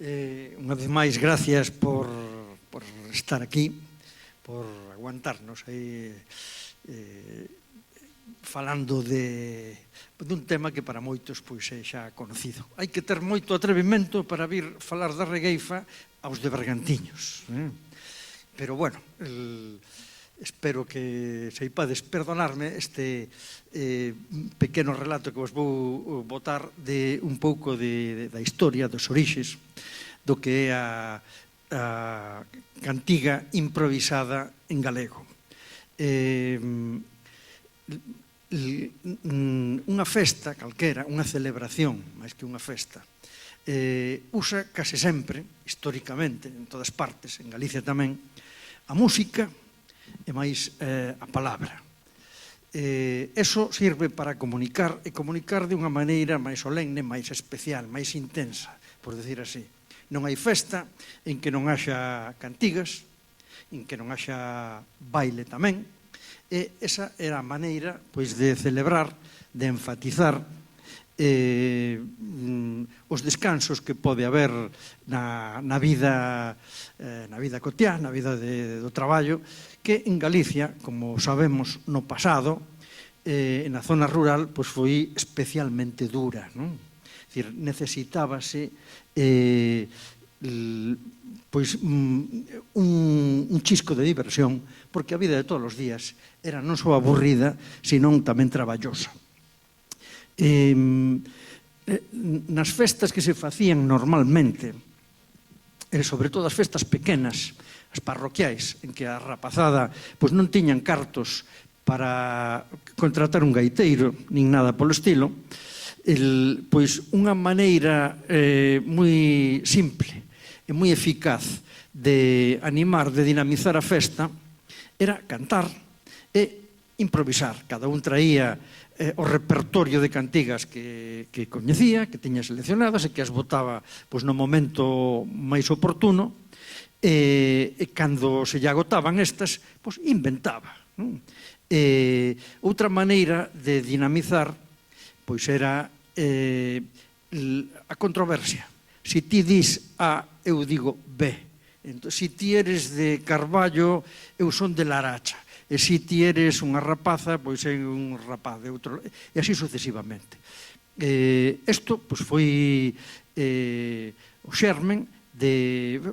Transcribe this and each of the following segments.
Unha vez máis, gracias por estar aquí, por aguantarnos aí falando dun tema que para moitos pois é xa conocido. Hai que ter moito atrevimento para vir falar da regueifa aos de Bergantiños. Pero, bueno, espero que seipades perdonarme este pequeno relato que vos vou botar de un pouco da historia, dos orixes, do que é a cantiga improvisada en galego. Unha festa calquera, unha celebración, máis que unha festa, usa case sempre, históricamente, en todas partes, en Galicia tamén, a música e máis a palabra. Eso sirve para comunicar, e comunicar de unha maneira máis solemne, máis especial, máis intensa, por decir así. Non hai festa en que non haxa cantigas, en que non haxa baile tamén, e esa era a maneira pois, de celebrar, de enfatizar os descansos que pode haber na vida cotiá, na vida do traballo, que en Galicia, como sabemos no pasado, na zona rural, pois foi especialmente dura, non? É dicir, necesitábase pois un chisco de diversión, porque a vida de todos os días era non só aburrida, senón tamén traballosa. Nas festas que se facían normalmente, sobre todo as festas pequenas, as parroquiais, en que a rapazada pois non tiñan cartos para contratar un gaiteiro, nin nada polo estilo, pois unha maneira moi simple e moi eficaz de animar, de dinamizar a festa, era cantar e improvisar. Cada un traía o repertorio de cantigas que coñecía, que tiña seleccionadas e que as botaba no momento máis oportuno, e cando se lle agotaban estas, inventaba. Outra maneira de dinamizar era a controversia. Se ti dis A, eu digo B. Se ti eres de Carballo, eu son de Laracha. E se ti eres unha rapaza, pois é un rapaz de outro. E así sucesivamente. Isto foi o xermen,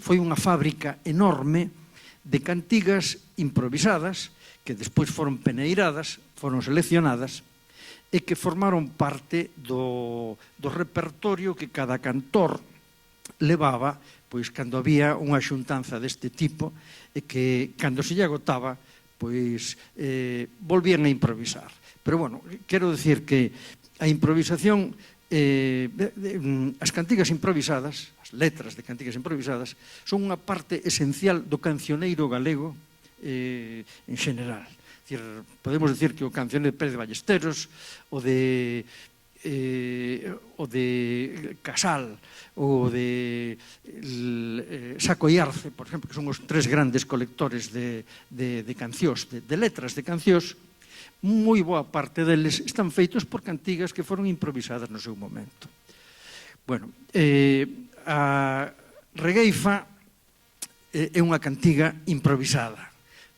foi unha fábrica enorme de cantigas improvisadas que despois foron peneiradas, foron seleccionadas e que formaron parte do repertorio que cada cantor levaba pois cando había unha xuntanza deste tipo e que cando se lle agotaba pois volvían a improvisar. Pero, bueno, quero dicir que a improvisación, as cantigas improvisadas, as letras de cantigas improvisadas, son unha parte esencial do cancioneiro galego en general. Podemos dicir que o cancioneiro de Pérez de Ballesteros, o de Casal, o de Saco e Arce, por exemplo, que son os tres grandes colectores de cancións, de letras de cancións, moi boa parte deles están feitos por cantigas que foron improvisadas no seu momento. Bueno, a regueifa é unha cantiga improvisada,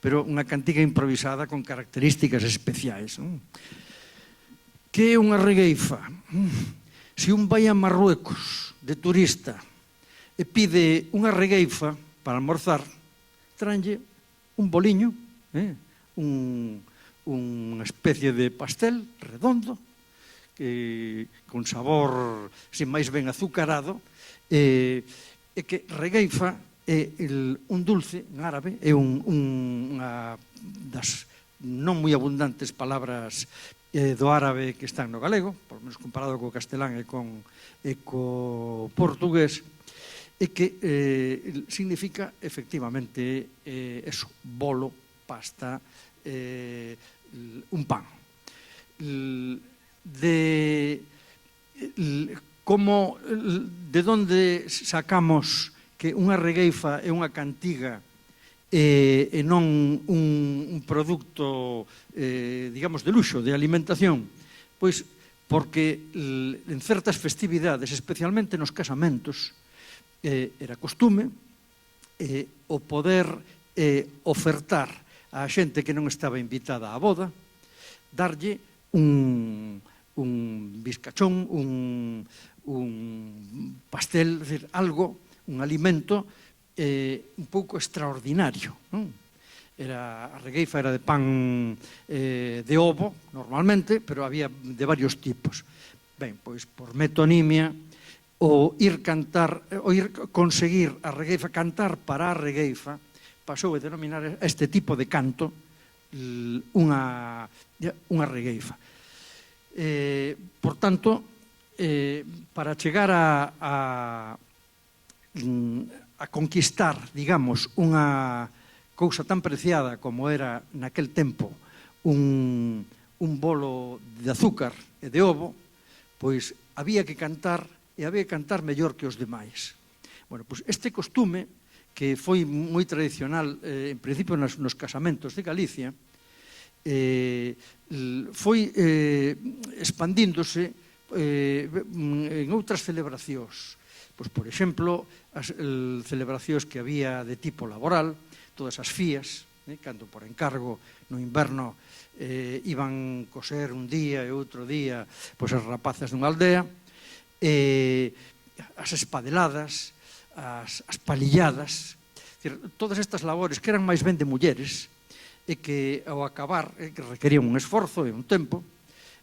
pero unha cantiga improvisada con características especiais. Que é unha regueifa? Se un vai a Marruecos de turista e pide unha regueifa para almorzar, tranlle un boliño, unha especie de pastel redondo, con sabor sin máis ben azucarado, e que regueifa é un dulce en árabe, é unha das non moi abundantes palabras do árabe que están no galego, por menos comparado co castelán e co portugués, e que significa efectivamente eso, bolo, pasta, un pan. De onde sacamos que unha regueifa é unha cantiga e non un produto, digamos, de luxo, de alimentación? Pois porque en certas festividades, especialmente nos casamentos, era costume o poder ofertar a xente que non estaba invitada á boda, darlle un bizcachón, un pastel, decir, algo, un alimento un pouco extraordinario. A regueifa era de pan de ovo, normalmente, pero había de varios tipos. Ben, pois, por metonimia, o ir conseguir a regueifa, cantar para a regueifa, pasou a denominar este tipo de canto unha regueifa. Por tanto, para chegar a conquistar, digamos, unha cousa tan preciada como era naquel tempo un bolo de azúcar e de ovo, pois había que cantar, e había que cantar mellor que os demais. Bueno, pois este costume, que foi moi tradicional, en principio nos casamentos de Galicia, foi expandíndose en outras celebracións. Pois, por exemplo, as celebracións que había de tipo laboral, todas as fías, cando por encargo no inverno iban coser un día e outro día pois as rapazas dunha aldea, as espadeladas, as palilladas, todas estas labores que eran máis ben de mulleres e que ao acabar requerían un esforzo e un tempo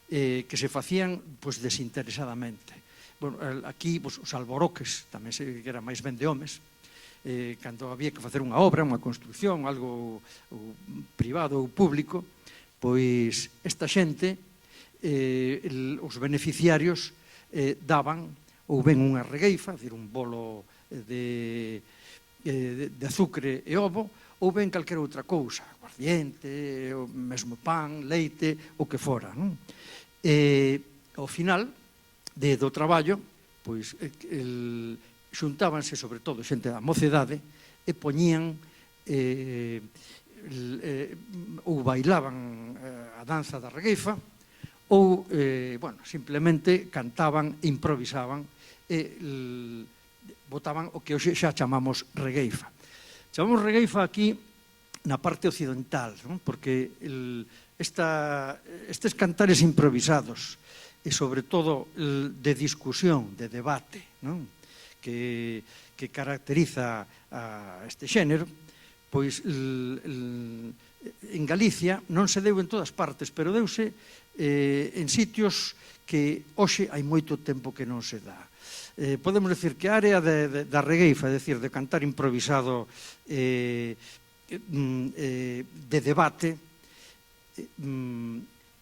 que se facían pois desinteresadamente. Bueno, aquí os alboroques tamén que eran máis ben de homes, cando había que facer unha obra, unha construcción, algo privado ou público, pois esta xente, os beneficiarios daban ou ben unha regueifa, decir, un bolo de azucre e ovo, ou ben calquera outra cousa, aguardiente, o mesmo pan, leite, o que fora. Ao final do traballo, pois xuntábanse sobre todo xente da mocedade e poñían ou bailaban a danza da regueifa ou, bueno, simplemente cantaban e improvisaban e botaban o que hoxe xa chamamos regueifa. Chamamos regueifa aquí na parte occidental, porque estes cantares improvisados e, sobre todo, de discusión, de debate, que caracteriza a este xénero, pois en Galicia non se deu en todas partes, pero deuse en sitios que hoxe hai moito tempo que non se dá. Podemos decir que a área da regueifa, é dicir, de cantar improvisado de debate,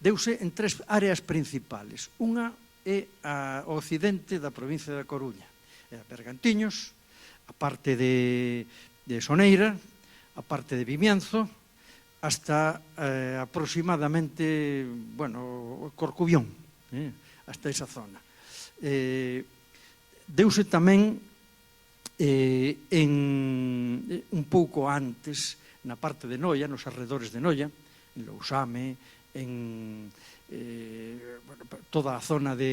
deuse en tres áreas principales. Unha é o occidente da provincia da Coruña, a Bergantiños, a parte de Soneira, a parte de Vimianzo, hasta aproximadamente, bueno, Corcubión, hasta esa zona. Deuse tamén un pouco antes, na parte de Noia, nos arredores de Noia, en Lousame, en toda a zona do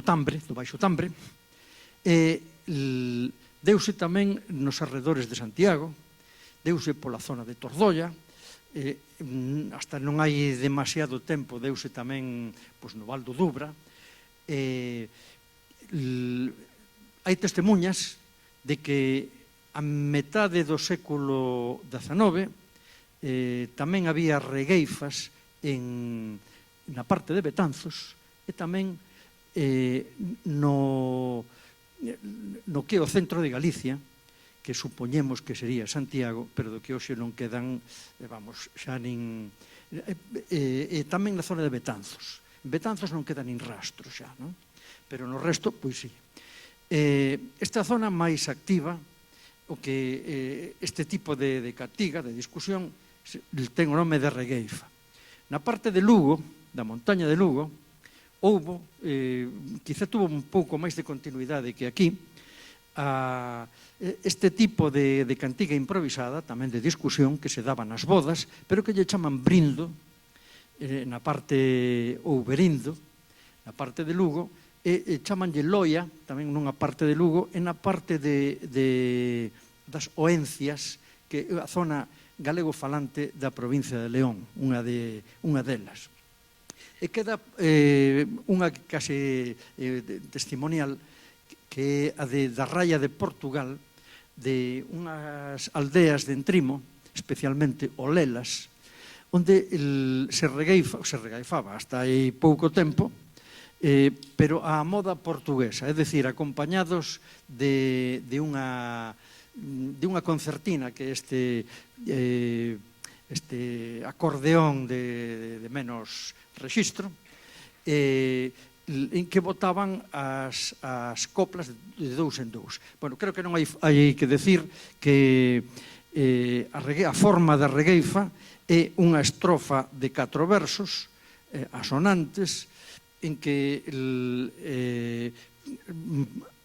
Tambre, do Baixo Tambre, deuse tamén nos arredores de Santiago, deuse pola zona de Tordoia, hasta non hai demasiado tempo deuse tamén no Val do Dubra. Hai testemunhas de que a metade do século XIX tamén había regueifas na parte de Betanzos e tamén no que é o centro de Galicia, que supoñemos que sería Santiago, pero do que hoxe non quedan, vamos, xa nin... tamén na zona de Betanzos. En Betanzos non queda nin rastro xa, non? Pero no resto, pois sí. Esta zona máis activa, o que este tipo de cantiga, de discusión, ten o nome de regueifa. Na parte de Lugo, da montaña de Lugo, houbo, quizá tuvo un pouco máis de continuidade que aquí, este tipo de cantiga improvisada, tamén de discusión, que se daba nas bodas, pero que lle chaman brindo, na parte, ou berindo, na parte de Lugo, chamanlle Loia, tamén nunha parte de Lugo, e na parte das Oencias, que é a zona galego falante da provincia de León, unha delas. E queda unha case testimonial, que é a da Raya de Portugal, de unhas aldeas de Entrimo, especialmente Olelas, onde se regaifaba hasta hai pouco tempo, pero á moda portuguesa, é dicir, acompañados de unha concertina, que este acordeón de menos rexistro, en que botaban as coplas de dous en dous. Bueno, creo que non hai que decir que a forma da regueifa é unha estrofa de 4 versos asonantes, en que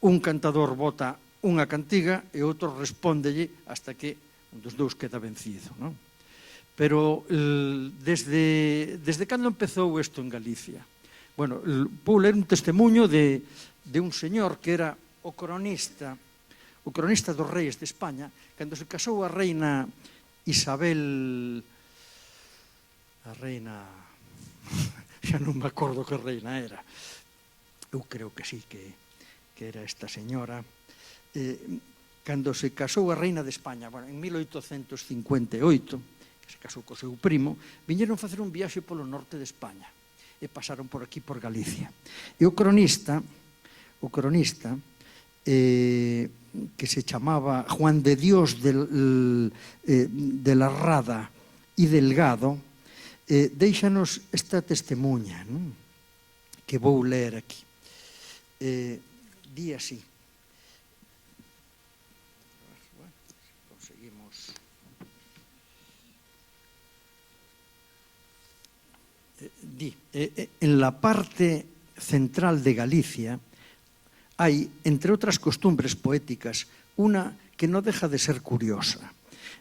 un cantador bota unha cantiga e outro respóndelle hasta que un dos dous queda vencido, non? Pero desde cando empezou isto en Galicia? Bueno, vou ler un testemunho de un señor que era o cronista dos reis de España, cando se casou a reina Isabel, a reina, xa non me acordo que reina era, eu creo que sí, que era esta señora, cando se casou a reina de España, bueno, en 1858, que se casou co seu primo, viñeron facer un viaxe polo norte de España, e pasaron por aquí, por Galicia. E o cronista, que se chamaba Juan de Dios de la Rada e Delgado, déixanos esta testemunha, non? Que vou ler aquí. Di así. Conseguimos. Di, en la parte central de Galicia hai, entre outras costumbres poéticas, una que no deja de ser curiosa.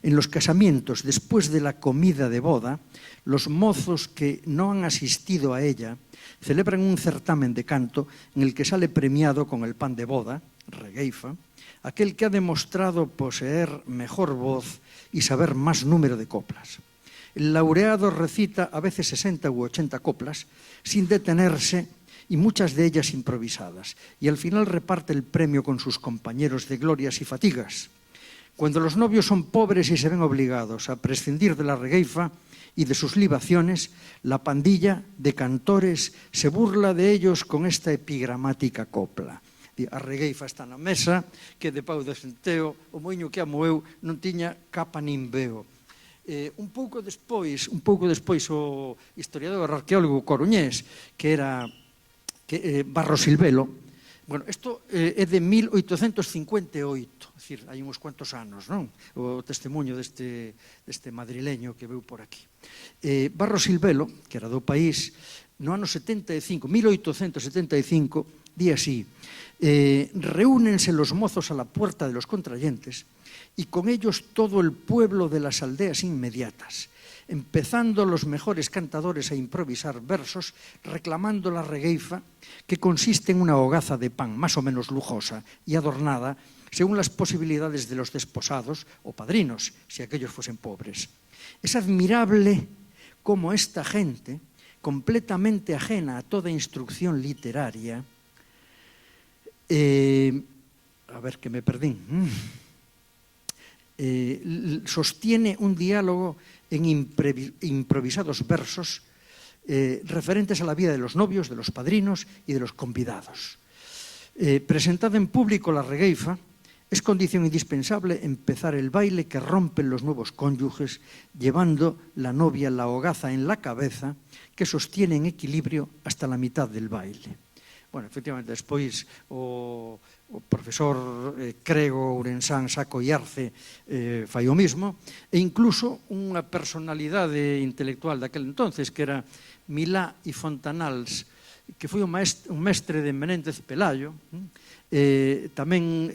En los casamientos, después de la comida de boda, los mozos que no han asistido a ella celebran un certamen de canto en el que sale premiado con el pan de boda, regueifa, aquel que ha demostrado poseer mejor voz y saber más número de coplas. El laureado recita a veces 60 u 80 coplas sin detenerse y muchas de ellas improvisadas, y al final reparte el premio con sus compañeros de glorias y fatigas. Cuando los novios son pobres y se ven obligados a prescindir de la regueifa y de sus libaciones, la pandilla de cantores se burla de ellos con esta epigramática copla. A regueifa está na mesa, que de pau de centeo, o moiño que amoeu non tiña capa nin veo. Un pouco despois o historiador arqueólogo coruñés, que era Barros Silvelo, bueno, isto é de 1858, é dicir, hai uns cuantos anos, non? O testemunho deste madrileño que veu por aquí. Barros Silvelo, que era do país, no ano 1875, di así: reúnense los mozos a la puerta de los contrayentes y con ellos todo el pueblo de las aldeas inmediatas, empezando los mejores cantadores a improvisar versos reclamando la regueifa, que consiste en una hogaza de pan más o menos lujosa y adornada según las posibilidades de los desposados o padrinos, si aquellos fuesen pobres. Es admirable cómo esta gente, completamente ajena a toda instrucción literaria, a ver que me perdí, sostiene un diálogo en improvisados versos referentes a la vida de los novios, de los padrinos y de los convidados. Presentada en público la regueifa, es condición indispensable empezar el baile que rompen los nuevos cónyuges, llevando la novia la hogaza en la cabeza, que sostiene en equilibrio hasta la mitad del baile. Bueno, efectivamente, despois o profesor Crego, Ourensán, Saco e Arce fai o mismo, e incluso unha personalidade intelectual daquel entonces, que era Milá e Fontanals, que foi un mestre de Menéndez Pelayo, tamén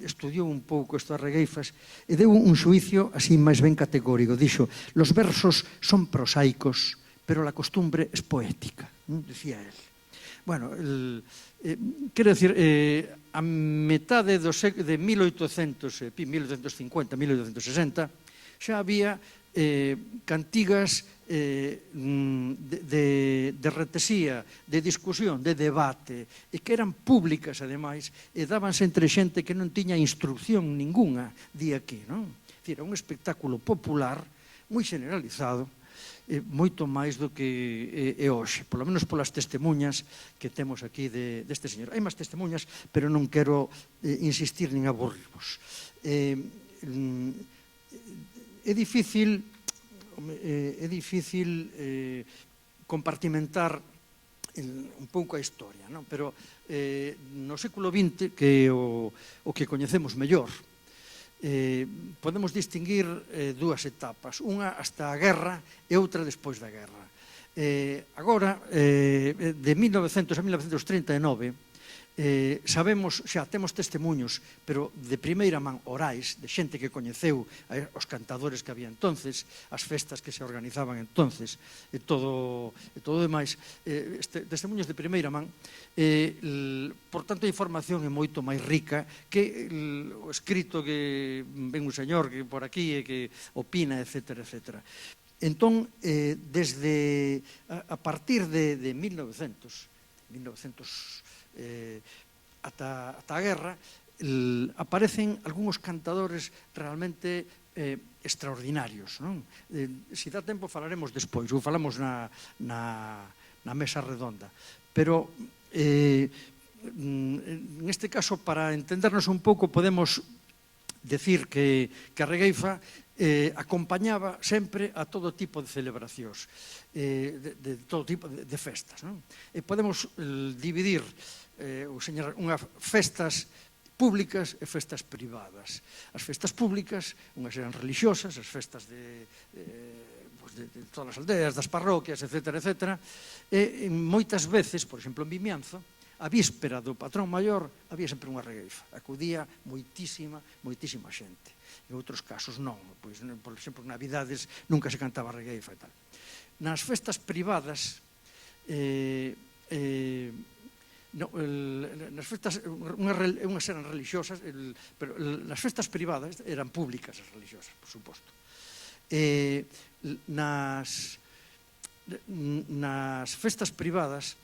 estudiou un pouco estas regueifas e deu un xuicio así máis ben categórico. Dixo: los versos son prosaicos, pero la costumbre es poética, decía él. Bueno, quero dicir, a metade de 1850, 1860, xa había cantigas de retesía, de discusión, de debate, e que eran públicas, ademais, e dábanse entre xente que non tiña instrucción ninguna di aquí, non? Era un espectáculo popular moi generalizado, moito máis do que é hoxe, polo menos polas testemunhas que temos aquí deste señor. Hai máis testemunhas, pero non quero insistir nin aburrirvos. É difícil compartimentar un pouco a historia, non? Pero no século XX, que é o que coñecemos mellor, podemos distinguir dúas etapas, unha hasta a guerra e outra despois da guerra. Agora, de 1900 a 1939, sabemos, xa temos testemunhos, pero de primeira man orais, de xente que coñeceu os cantadores que había entonces, as festas que se organizaban entonces, e todo demais, testemunhos de primeira man. Por tanto, a información é moito máis rica que o escrito que ven un señor que por aquí e que opina, etc. Entón, a partir de 1900 ata a guerra, aparecen algúns cantadores realmente extraordinarios, non? Se dá tempo falaremos despois, ou falamos na mesa redonda, pero neste caso, para entendernos un pouco, podemos decir que a regueifa acompañaba sempre a todo tipo de celebracións, de todo tipo de festas, non? E podemos dividir unhas festas públicas e festas privadas. As festas públicas, unhas eran religiosas, as festas de todas as aldeas, das parroquias, etc. E moitas veces, por exemplo, en Vimianzo, a víspera do patrón maior había sempre unha regueifa. Acudía moitísima xente. En outros casos non. Pois, por exemplo, en Navidades nunca se cantaba regueifa e tal. Nas festas privadas, nas festas, unhas eran religiosas, pero nas festas privadas eran públicas as religiosas, por suposto. Nas festas privadas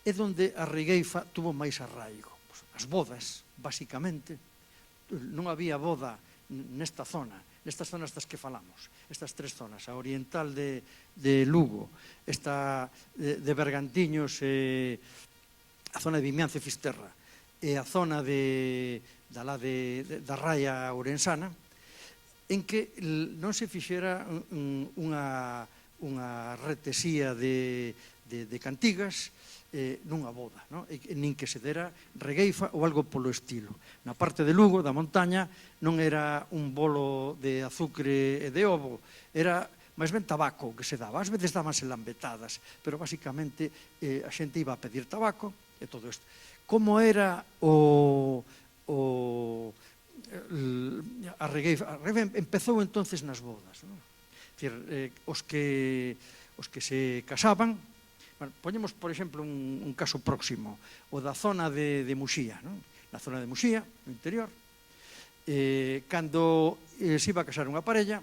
é onde a regueifa tuvo máis arraigo. As bodas, basicamente, non había boda nestas zonas das que falamos, estas tres zonas, a oriental de Lugo, esta de Bergantiños, a zona de Vimianzo e Fisterra, e a zona da Raia Ourensana, en que non se fixera unha retesía de cantigas nunha boda, nin que se dera regueifa ou algo polo estilo. Na parte de Lugo, da montaña, non era un bolo de azucre e de ovo, era máis ben tabaco que se daba. Ás veces dábanse lambetadas, pero basicamente a xente iba a pedir tabaco e todo isto. Como era a regueifa? A regueifa empezou entonces nas bodas. Os que se casaban, poñemos, por exemplo, un caso próximo, o da zona de Muxía. Na zona de Muxía, no interior, cando se iba a casar unha parella,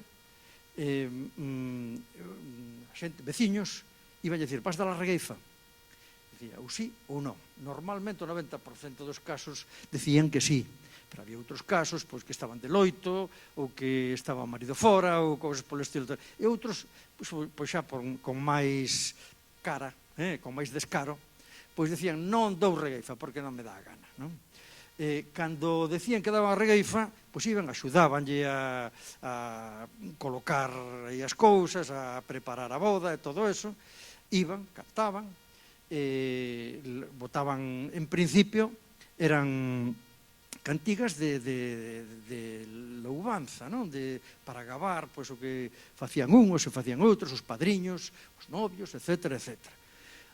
veciños, iban a dicir, vas dar a regueifa? Dicía, ou sí ou non. Normalmente o 90% dos casos decían que sí, pero había outros casos que estaban de loito, ou que estaba o marido fora, ou cousas polo estilo. E outros, xa con máis cara, con máis descaro, pois decían, non dou regueifa porque non me dá a gana. Cando decían que daban a regueifa, pois iban, axudábanlle a colocar as cousas, a preparar a boda e todo eso, iban, cantaban, botaban, en principio, eran cantigas de louvanza, para gabar o que facían uns e facían outros, os padriños, os novios, etc.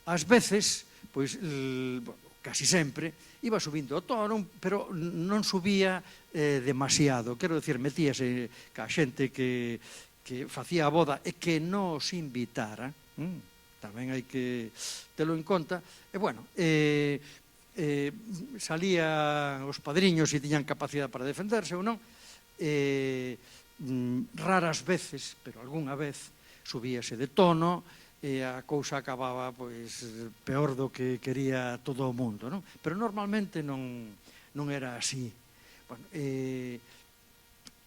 Ás veces, casi sempre, iba subindo o tono, pero non subía demasiado. Quero dicir, metíase ca xente que facía a boda e que non os invitara, tamén hai que telo en conta. E, bueno, salían os padriños e tiñan capacidade para defenderse ou non, raras veces, pero algunha vez, subíase de tono e a cousa acababa pois peor do que quería todo o mundo, non? Pero normalmente non era así. Bueno,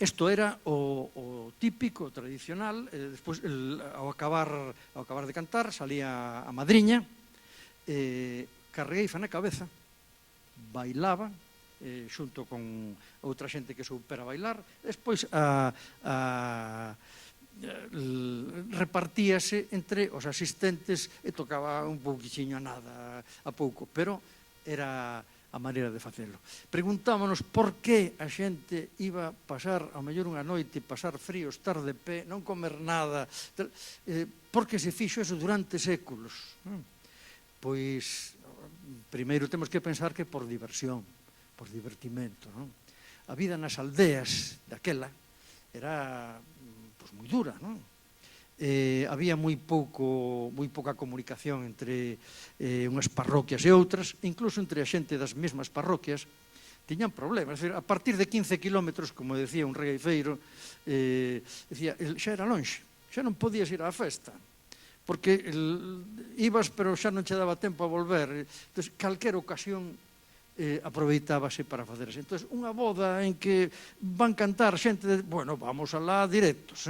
isto era o típico, o tradicional. Despois, ao acabar de cantar, salía a madriña, carregueifa na cabeza, bailaba, xunto con outra xente que soupera bailar. Despois repartíase entre os asistentes e tocaba un pouquixiño a nada, a pouco, pero era a maneira de facelo. Preguntámonos por que a xente iba pasar, ao mellor unha noite, pasar frío, estar de pé, non comer nada, por que se fixo eso durante séculos. Pois, primeiro temos que pensar que por diversión, por divertimento, non? A vida nas aldeas daquela era moi dura, non? Había moi pouca comunicación entre unhas parroquias e outras, incluso entre a xente das mesmas parroquias tiñan problemas. A partir de 15 kilómetros, como decía un regueifeiro, decía, xa era lonxe, xa non podías ir á festa, porque ibas pero xa non che daba tempo a volver. Entón, calquera ocasión aproveitábase para facer así. Entón, unha boda en que van cantar xente, bueno, vamos alá directos.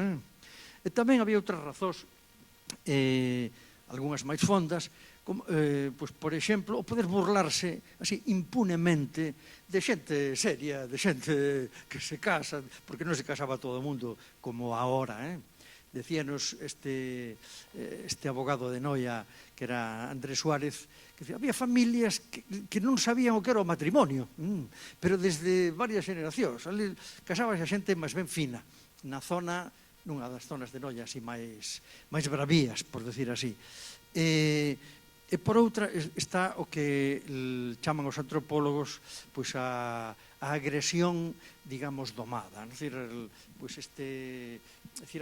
E tamén había outras razóns, algunhas máis fondas, como, pois, por exemplo, o poder burlarse así impunemente de xente seria, de xente que se casa, porque non se casaba todo o mundo como agora, Decíanos este abogado de Noia, que era Andrés Suárez, que decía, había familias que non sabían o que era o matrimonio, pero desde varias generacións. Ali casábase a xente máis ben fina, na zona, nunha das zonas de Noia así máis bravías, por decir así. E por outra está o que chaman os antropólogos pois a agresión, digamos, domada. Pois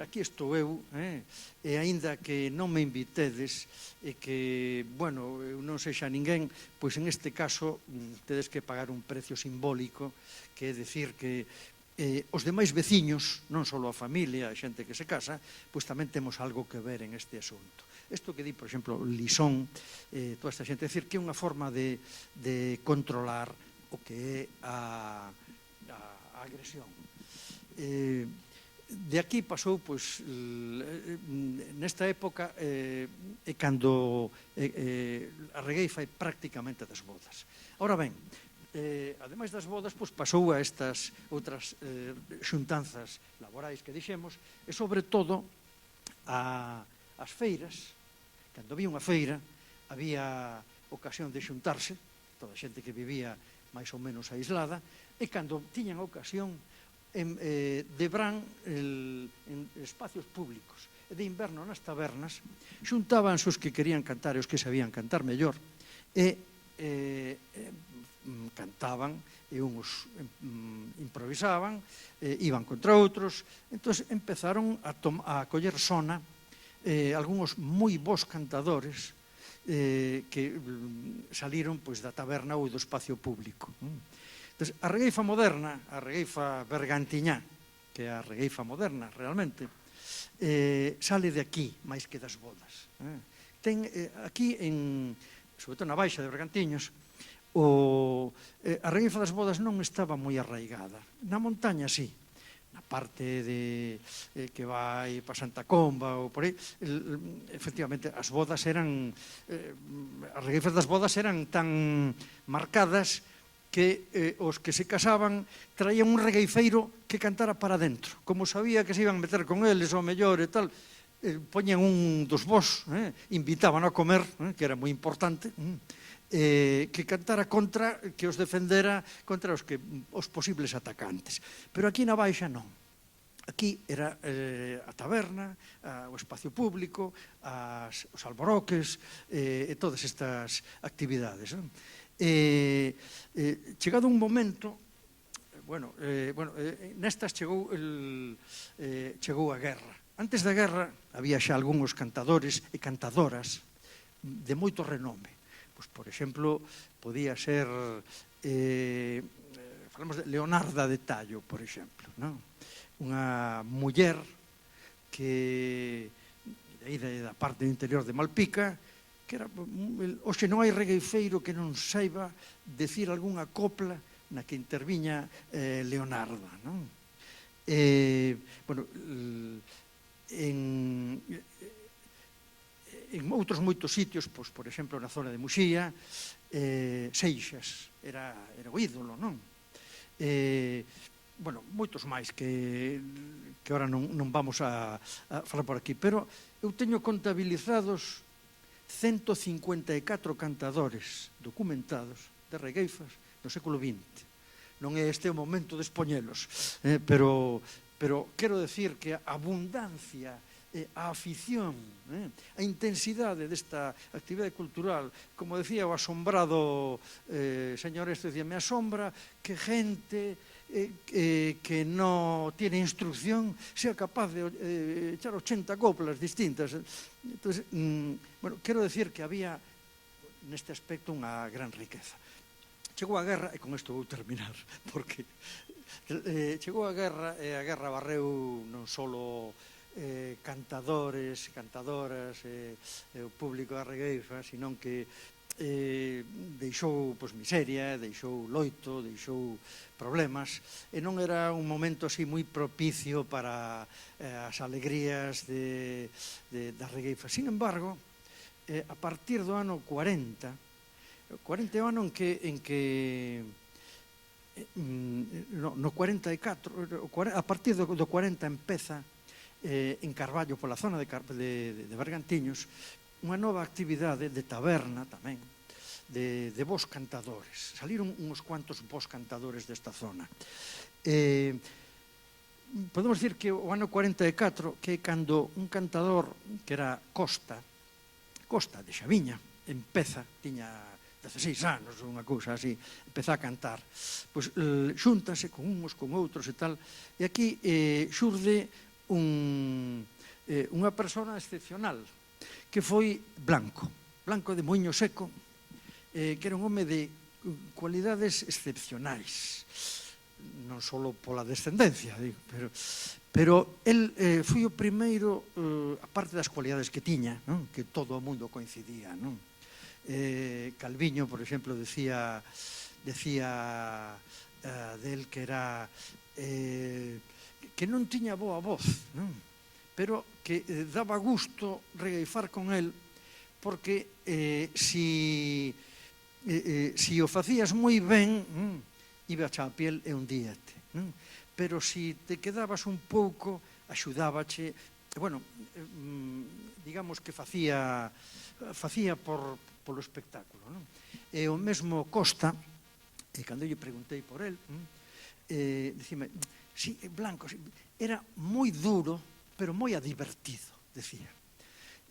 aquí estou eu, e aínda que non me invitedes e que, bueno, eu non sexa ninguén, pois en este caso tedes que pagar un precio simbólico, que é dicir que os demais veciños, non só a familia, a xente que se casa, pois tamén temos algo que ver en este asunto. Isto que di, por exemplo, Lisón, toda esta xente, é dicir, que é unha forma de controlar o que é a agresión. De aquí pasou, pois, nesta época, é cando a regueifa é prácticamente das bodas. Ora ben, ademais das bodas, pois, pasou a estas outras xuntanzas laborais que dixemos, e sobre todo as feiras. Cando había unha feira, había ocasión de xuntarse, toda a xente que vivía máis ou menos aislada, e cando tiñan ocasión de verán en espacios públicos e de inverno nas tabernas, xuntábanse os que querían cantar e os que sabían cantar mellor, e cantaban, e uns improvisaban, iban contra outros. Entón empezaron a coller sona algúns moi bons cantadores que saliron da taberna ou do espacio público. Entón, a regueifa moderna, a regueifa bergantiñá, que é a regueifa moderna realmente, sale de aquí máis que das bodas. Ten aquí, sobre todo na Baixa de Bergantiños, a regueifa das bodas non estaba moi arraigada. Na montaña, sí. Na parte que vai para Santa Comba ou por aí, efectivamente, as bodas eran, as regueifas das bodas eran tan marcadas que os que se casaban traían un regueifeiro que cantara para dentro. Como sabía que se iban meter con eles, ao mellor e tal, poñen un dos vós, invitaban a comer, que era moi importante, que cantara contra, que os defendera contra os posibles atacantes. Pero aquí na Baixa non. Aquí era a taberna, o espacio público, os alboroques e todas estas actividades. Chegado un momento, nestas chegou a guerra. Antes da guerra había xa algúns cantadores e cantadoras de moito renome. Pois, por exemplo, podía ser falamos de Leonarda de Tallo, por exemplo, non? Unha muller que aí da parte interior de Malpica, que era, hoxe non hai regueifeiro que non saiba decir algunha copla na que interviña Leonarda, non? Bueno, en outros moitos sitios, pois, por exemplo, na zona de Muxía, Seixas era o ídolo, non? Bueno, moitos máis que ahora non vamos a falar por aquí, pero eu teño contabilizados 154 cantadores documentados de regueifas no século XX. Non é este o momento de expoñelos, pero quero decir que a abundancia, a afición, a intensidade desta actividade cultural, como decía o asombrado señor este, decía, me asombra que gente que no tiene instrucción sea capaz de echar 80 coplas distintas. Entonces, bueno, quero decir que había neste aspecto unha gran riqueza. Chegou a guerra, e con isto vou terminar, porque chegou a guerra, e a guerra barreu non só cantadores, cantadoras, o público da regueifa, senón que deixou miseria, deixou loito, deixou problemas, e non era un momento así moi propicio para as alegrías da regueifa. Sin embargo, a partir do ano 40 é o ano en que no 44, a partir do 40 empeza en Carballo, pola zona de Bergantiños, unha nova actividade de taberna tamén, de bons cantadores. Saliron uns cuantos bons cantadores desta zona. Podemos dicir que o ano 44, que é cando un cantador que era Costa de Xaviña, empeza, tiña 16 anos, unha cousa así, empeza a cantar, pois xúntase con uns, con outros e tal, e aquí xurde unha persona excepcional, que foi Blanco de Moiño Seco, que era un home de cualidades excepcionais, non só pola descendencia, pero el foi o primeiro, a parte das cualidades que tiña, que todo o mundo coincidía, Calviño, por exemplo, decía del que era que non tiña boa voz, pero que daba gusto regueifar con el, porque si o facías moi ben, iba a piel e un díate, pero si te quedabas un pouco, axudábache, bueno, digamos que facía polo espectáculo, e o mesmo Costa, cando eu lle preguntei por el, dicime, si, Blanco, era moi duro, pero moi divertido, decía.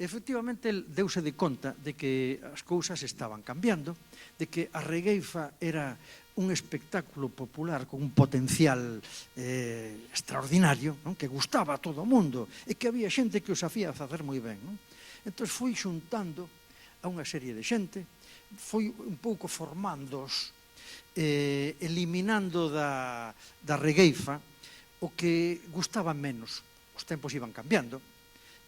Efectivamente, el deuse de conta de que as cousas estaban cambiando, de que a regueifa era un espectáculo popular con un potencial extraordinario, que gustaba a todo o mundo, e que había xente que os hacía facer moi ben. Entón, foi xuntando a unha serie de xente, foi un pouco formándoos, eliminando da regueifa o que gustaba menos. Os tempos iban cambiando,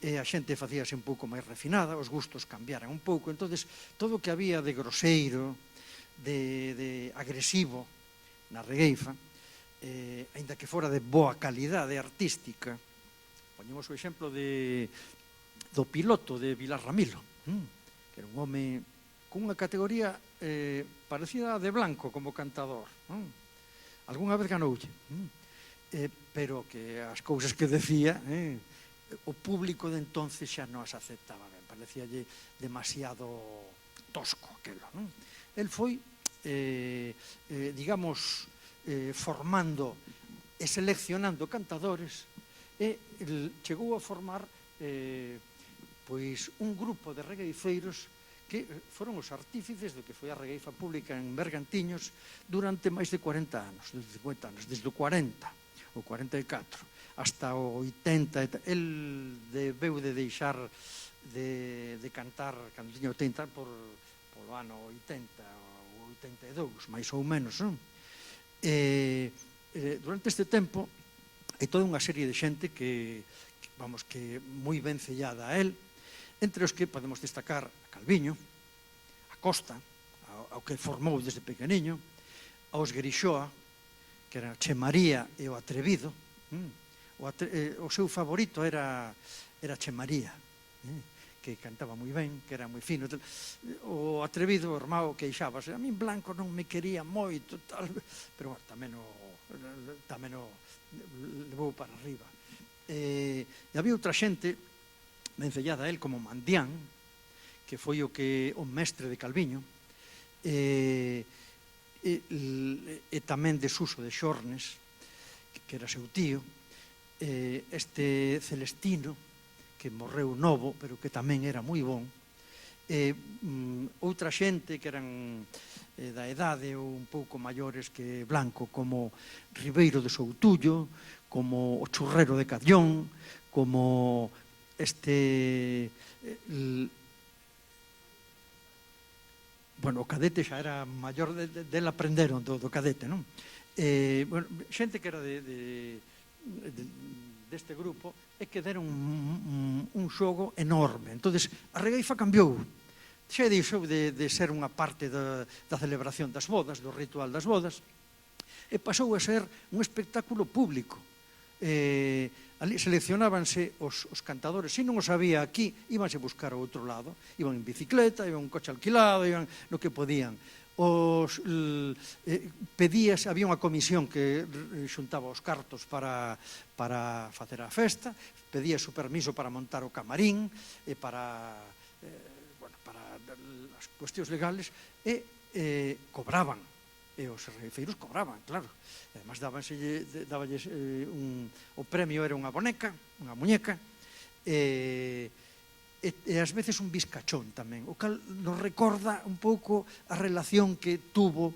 e a xente facíase un pouco máis refinada, os gustos cambiaran un pouco, entonces todo o que había de groseiro, de agresivo na regueifa, aínda que fora de boa calidade artística, poñemos o exemplo do piloto de Vilar Ramilo, que era un home con unha categoría parecida a de Blanco como cantador. Algúnha vez ganoulle, pero que as cousas que decía, o público de entonces xa non as aceptaba ben, parecíalle demasiado tosco aquelo. El foi, digamos, formando e seleccionando cantadores, e chegou a formar pois un grupo de regueifeiros que foron os artífices do que foi a regueifa pública en Bergantiños durante máis de 40 anos, desde o 40 o 44 hasta o 80. El debeu de deixar de cantar cando tiña 80 polo ano 80 ou 82, máis ou menos, non? Durante este tempo hai toda unha serie de xente que moi vencellada a él, entre os que podemos destacar a Calviño, a Costa, ao que formou desde pequeniño, aos Grixoa, que era Che María e o Atrevido. O seu favorito era Che María, que cantaba moi ben, que era moi fino. O Atrevido, o irmão, queixábase, a min Blanco non me quería moito, tal, pero tamén o levou para arriba. E había outra xente vencellada a él, como Mandián, que foi o mestre de Calviño, e tamén de Suso de Xornes, que era seu tío, este Celestino, que morreu novo, pero que tamén era moi bon, outra xente que eran da edade ou un pouco maiores que Blanco, como Ribeiro de Soutullo, como o Churrero de Cadión, como o Cadete xa era maior, del aprenderon do Cadete, non? Xente que era deste grupo e que deron un xogo enorme. Entonces, a regueifa cambiou. Xa deixou de ser unha parte da celebración das bodas, do ritual das bodas, e pasou a ser un espectáculo público. Ali seleccionábanse os cantadores, se non os había aquí, íbanse buscar ao outro lado, iban en bicicleta, iban en coche alquilado, iban no que podían. Había unha comisión que xuntaba os cartos para facer a festa, pedía o permiso para montar o camarín e para as cuestións legales, e cobraban. E os regueifeiros cobraban, claro. E además dáballes o premio era unha boneca, unha muñeca, e ás veces un bizcachón tamén, o cal nos recorda un pouco a relación que tuvo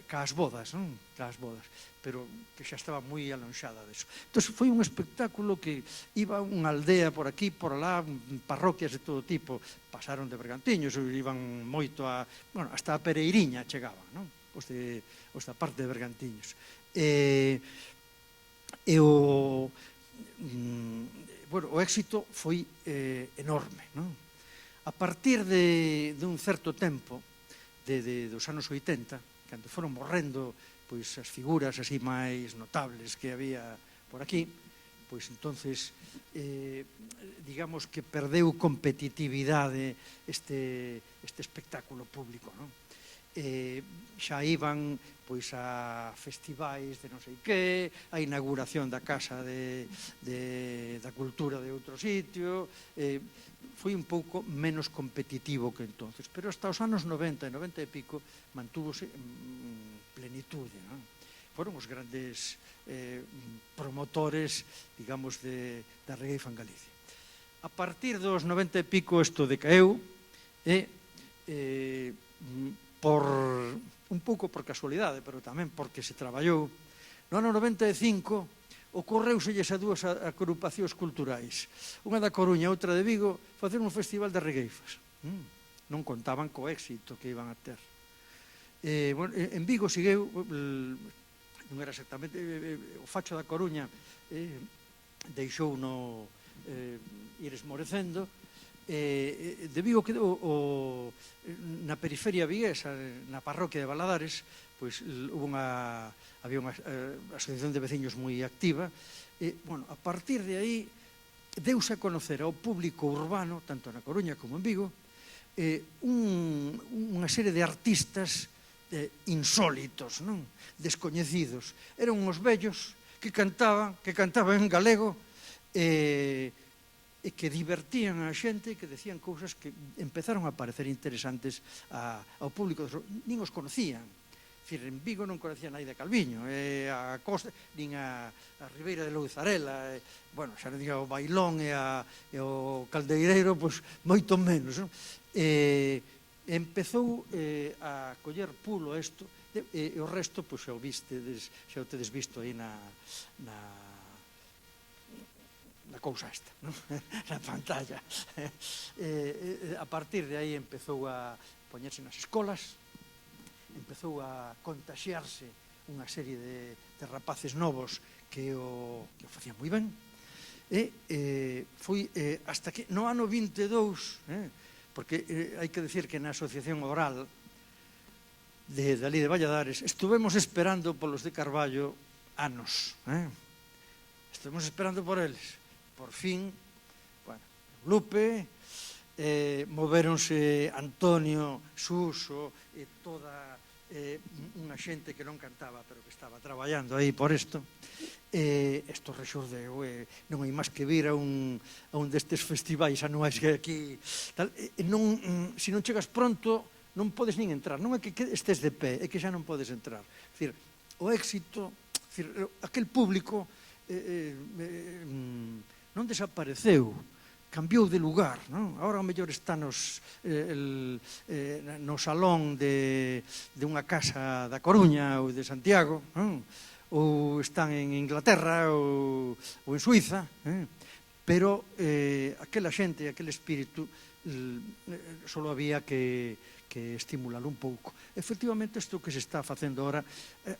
cas bodas, non? Cas bodas, pero que xa estaba moi alonxada deso. Entón, foi un espectáculo que iba unha aldea por aquí, por alá, parroquias de todo tipo, pasaron de Bergantiños, iban moito hasta a Pereiriña chegaban, non? Os da parte de Bergantiños. O éxito foi enorme, non? A partir dun certo tempo, dos anos 80, cando foron morrendo as figuras así máis notables que había por aquí, pois entonces digamos que perdeu competitividade este espectáculo público, non? Xa iban a festivais de non sei que, a inauguración da Casa da Cultura de outro sitio, foi un pouco menos competitivo que entonces, pero hasta os anos 90 e 90 e pico mantúvose en plenitude, non? Foron os grandes promotores, digamos, da regueifa en Galicia. A partir dos 90 e pico isto decaeu e un pouco por casualidade, pero tamén porque se traballou. No ano 95 ocorreuselles a dúas agrupacións culturais, unha da Coruña e outra de Vigo, facer un festival de regueifas. Non contaban co éxito que iban a ter. En Vigo segueu, non era exactamente, o facho da Coruña deixou no ir esmorecendo, de Vigo quedou na periferia viguesa, na parroquia de Valadares, pois había unha asociación de veciños moi activa, e, a partir de aí deuse a conocer ao público urbano, tanto na Coruña como en Vigo, unha serie de artistas insólitos, non? Descoñecidos. Eran uns vellos que cantaban en galego, e que divertían a xente, que decían cousas que empezaron a parecer interesantes ao público. Nin os conocían. En Vigo non conocía nadie de Calviño, a Costa, nin a Ribeira de Louzarela, xa non diga o Bailón e o Caldeireiro, pois moito menos. Empezou a coller pulo isto, e o resto, pois xa o tedes visto aí cousa esta, non? Na pantalla. A partir de aí empezou a poñerse nas escolas, empezou a contaxiarse unha serie de rapaces novos que o facían moi ben, e foi hasta que no ano 22, porque hai que decir que na Asociación Oral dali de Valladares estuvemos esperando polos de Carballo anos, estuvemos esperando por eles. Por fin, bueno, Lupe, moveronse Antonio, Suso e toda unha xente que non cantaba pero que estaba traballando aí por isto. Isto rexurdeu, non hai máis que vir a un destes festivais anuais que aquí tal, se non chegas pronto non podes nin entrar, non é que estés de pé, é que xa non podes entrar. Dicir, o éxito, aquel público non desapareceu, cambiou de lugar, non? Agora o mellor está no salón de unha casa da Coruña ou de Santiago, non? Ou están en Inglaterra ou en Suiza, pero aquela xente, aquele espírito, só había que estimulalo un pouco. Efectivamente, isto que se está facendo ahora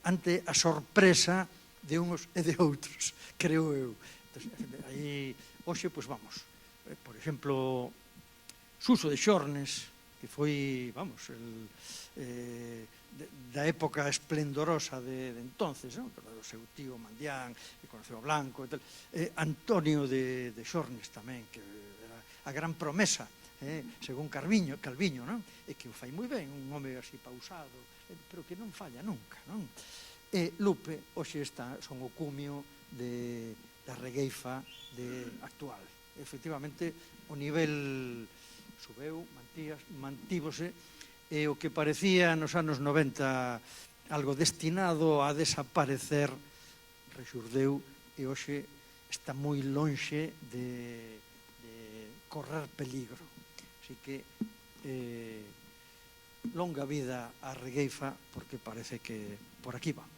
ante a sorpresa de uns e de outros, creo eu. Aí, hoxe, pois vamos, por exemplo, Suso de Xornes, que foi, vamos, da época esplendorosa de entonces, o seu tío Mandián, que conoceu a Blanco, Antonio de Xornes tamén, que era a gran promesa, según Calviño, e que o fai moi ben, un home así pausado, pero que non falla nunca, non? E Lupe, hoxe son o cumio da regueifa actual. Efectivamente, o nivel subeu, mantívose, e o que parecía nos anos 90 algo destinado a desaparecer rexurdeu e hoxe está moi lonxe de correr peligro. Así que longa vida a regueifa, porque parece que por aquí vamos.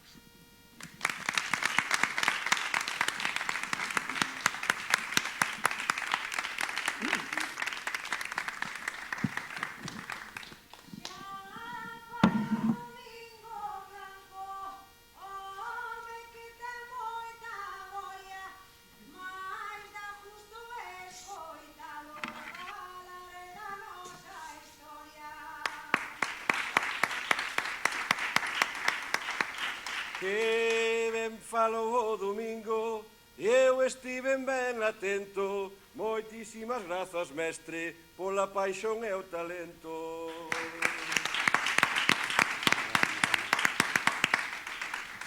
Que ben falou o domingo, eu estiven ben atento. Moitísimas grazas, mestre, pola paixón e o talento.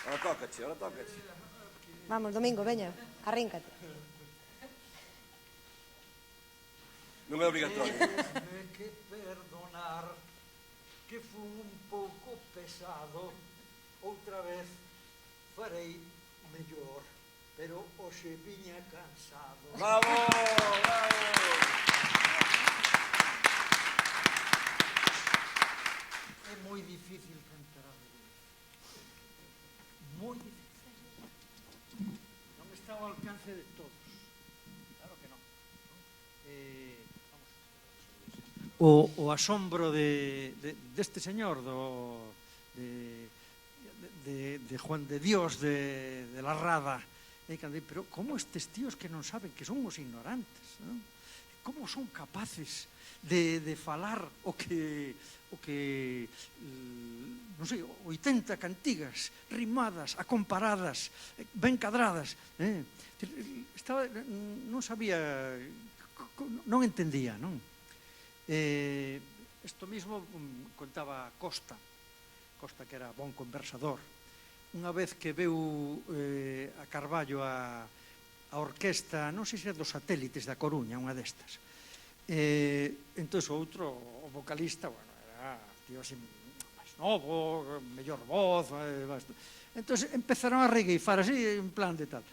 Ahora tócache. Vamos, Domingo, veña, arríncate. Non é obrigatorio. Tens que perdonar que fun un pouco pesado. Outra vez farei mellor, pero hoxe viña cansado. Bravo! É moi difícil cantar a regueifa. Moi difícil. Non está ao alcance de todos. Claro que non. O asombro deste señor, de Juan de Dios, de la Rada, pero como estes tíos que non saben que son os ignorantes, non? Como son capaces de falar o que non sei, 80 cantigas rimadas, acomparadas, ben cadradas, non sabía, non entendía, non? Isto mismo contaba Costa, que era bon conversador. Unha vez que veu a Carballo a orquesta, non sei se era dos Satélites da Coruña, unha destas. Entón, o outro, o vocalista, bueno, era tío así máis novo, mellor voz. Entón, empezaron a regueifar así, en plan de tal.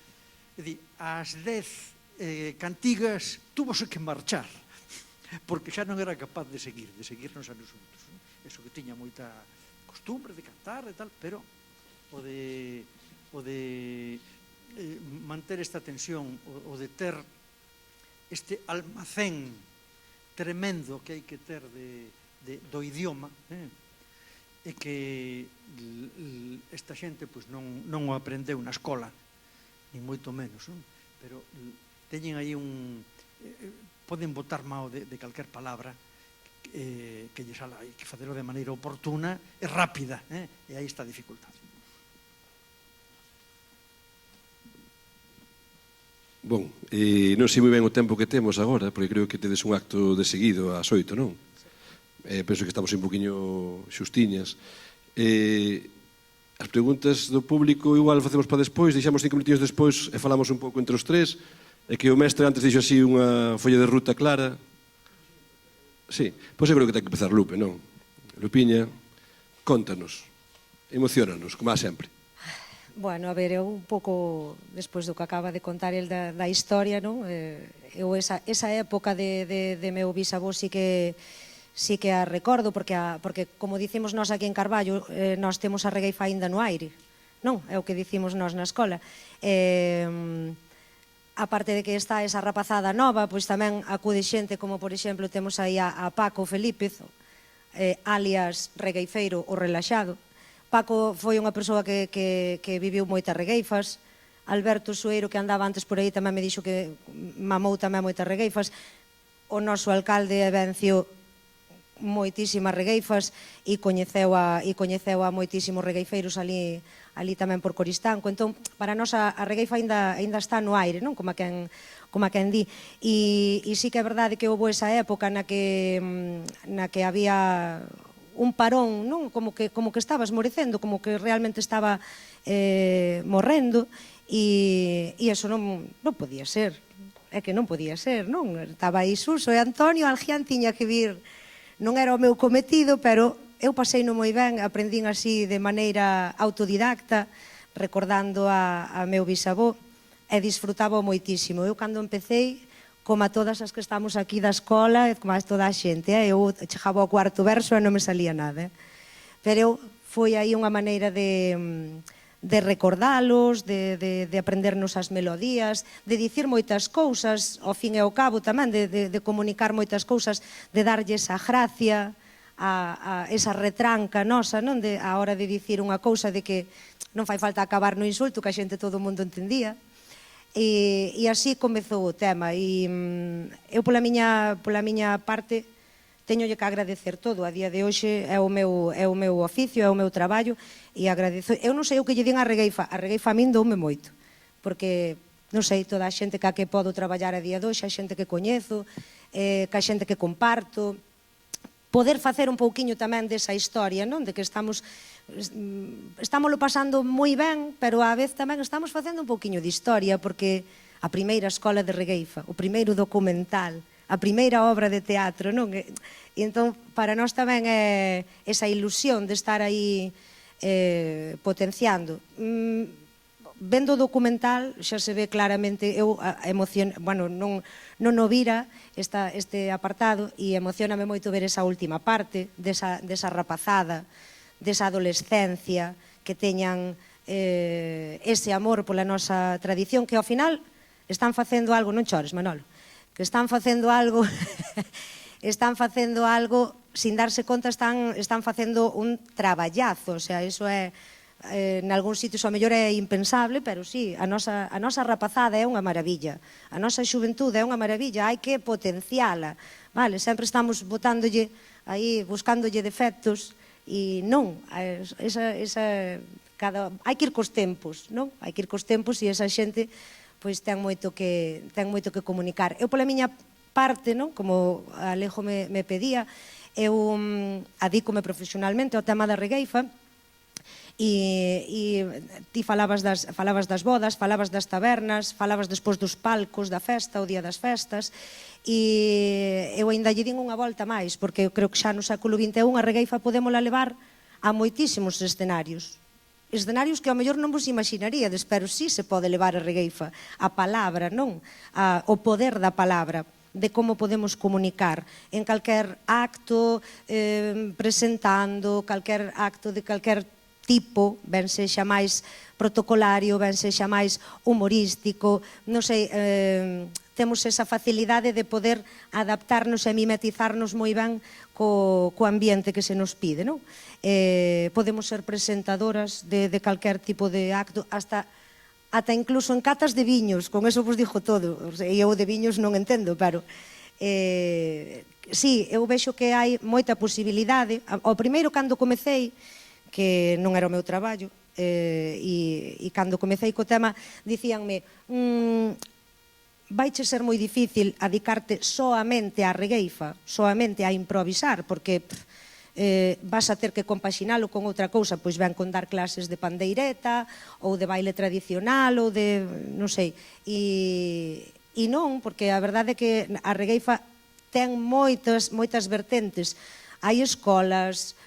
É dicir, as 10 cantigas túvose que marchar, porque xa non era capaz de seguir nos anos outros. Eso que tiña moita costumbre de cantar e tal, pero o de manter esta tensión, o de ter este almacén tremendo que hai que ter do idioma, e que esta xente non o aprendeu na escola, ni moito menos, pero teñen aí poden botar mao de calquer palabra que lles ala, hai que facelo de maneira oportuna e rápida, e aí está a dificultade. Bon, non sei moi ben o tempo que temos agora, porque creo que tedes un acto de seguido ás 8, non? Penso que estamos un poquinho xustiñas. As preguntas do público igual facemos para despois, deixamos 5 minutinhos despois e falamos un pouco entre os tres, e que o mestre antes dixo así unha folla de ruta clara. Sí, pois eu creo que ten que empezar Lupe, non? Lupiña, contanos, emociónanos, como a sempre. Bueno, a ver, eu un pouco, despois do que acaba de contar el da historia, non? Eu esa época de meu bisavó sí que a recordo, porque como dicimos nós aquí en Carballo, nós temos a regueifa aínda no aire, non? É o que dicimos nós na escola. A parte de que está esa rapazada nova, pois tamén acude xente como, por exemplo, temos aí a Paco Felípez, alias regueifeiro o relaxado. Paco foi unha persoa que viviu moitas regueifas. Alberto Sueiro, que andaba antes por aí, tamén me dixo que mamou tamén moitas regueifas. O noso alcalde Evencio, moitísimas regueifas, e coñeceu a moitísimos regueifeiros ali tamén por Coristanco. Entón, para nós a regueifa aínda está no aire, non? Como a quen di. E sí que é verdade que houve esa época na que había un parón, non? Como que estaba esmorecendo, como que realmente estaba morrendo, e iso non podía ser. É que non podía ser, non? Estaba aí Suso e Antonio, Algián tiña que vir. Non era o meu cometido, pero eu paseino moi ben, aprendín así de maneira autodidacta, recordando a meu bisavó, e disfrutaba moitísimo. Eu cando empecei, como a todas as que estamos aquí da escola, como a toda a xente, eu chegaba ao cuarto verso e non me salía nada. Pero foi aí unha maneira de recordalos, de aprendernos as melodías, de dicir moitas cousas, ao fin e ao cabo tamén, de comunicar moitas cousas, de darlles a gracia, a esa retranca nosa, non? A hora de dicir unha cousa de que non fai falta acabar no insulto, que a xente todo o mundo entendía. E así comezou o tema. E eu, pola miña parte, teñolle que agradecer todo. A día de hoxe é o meu oficio, é o meu traballo, e agradezo. Eu non sei o que lle din a regueifa a min doume moito, porque, non sei, toda a xente que podo traballar a día de hoxe, a xente que coñezo, que a xente que comparto, poder facer un pouquiño tamén desa historia, non? De que estámoslo pasando moi ben, pero á vez tamén estamos facendo un pouquiño de historia, porque a primeira escola de regueifa, o primeiro documental, a primeira obra de teatro, non? E entón, para nós tamén é esa ilusión de estar aí potenciando. Vendo o documental xa se ve claramente, eu non o vira este apartado, e emocioname moito ver esa última parte desa rapazada, desa adolescencia, que teñan ese amor pola nosa tradición, que ao final están facendo algo, non chores, Manolo, que están facendo algo sin darse conta, están facendo un traballazo, o sea, iso é en algún sitio a mellor é impensable, pero sí, a nosa rapazada é unha maravilla, a nosa xuventude é unha maravilla, hai que potenciala, vale? Sempre estamos botándolle aí, buscándolle defectos, e non, hai que ir cos tempos, non? Hai que ir cos tempos, e esa xente pois ten moito que comunicar. Eu, pola miña parte, non? Como Alejo me pedía, eu adícome profesionalmente ao tema da regueifa, e ti falabas das bodas, falabas das tabernas, falabas despois dos palcos da festa, o día das festas, e eu ainda lle din unha volta máis, porque eu creo que xa no século XXI a regueifa podémola levar a moitísimos escenarios que ao mellor non vos imaginaríades, pero sí se pode levar a regueifa, a palabra, non? O poder da palabra, de como podemos comunicar en calquer acto, presentando, calquer acto de calquer tipo, ben sexa máis protocolario, ben sexa máis humorístico, non sei, temos esa facilidade de poder adaptarnos e mimetizarnos moi ben co ambiente que se nos pide, non? Podemos ser presentadoras de calquer tipo de acto, ata incluso en catas de viños, con eso vos digo todo, e eu de viños non entendo, pero sí, eu vexo que hai moita posibilidade. Ao primeiro, cando comecei, que non era o meu traballo, e cando comecei co tema, dicíanme, vaiche ser moi difícil adicarte soamente á regueifa, soamente a improvisar, porque vas a ter que compaxinalo con outra cousa, pois ben con dar clases de pandeireta, ou de baile tradicional, ou de, non sei, e non, porque a verdade é que a regueifa ten moitas vertentes. Hai escolas,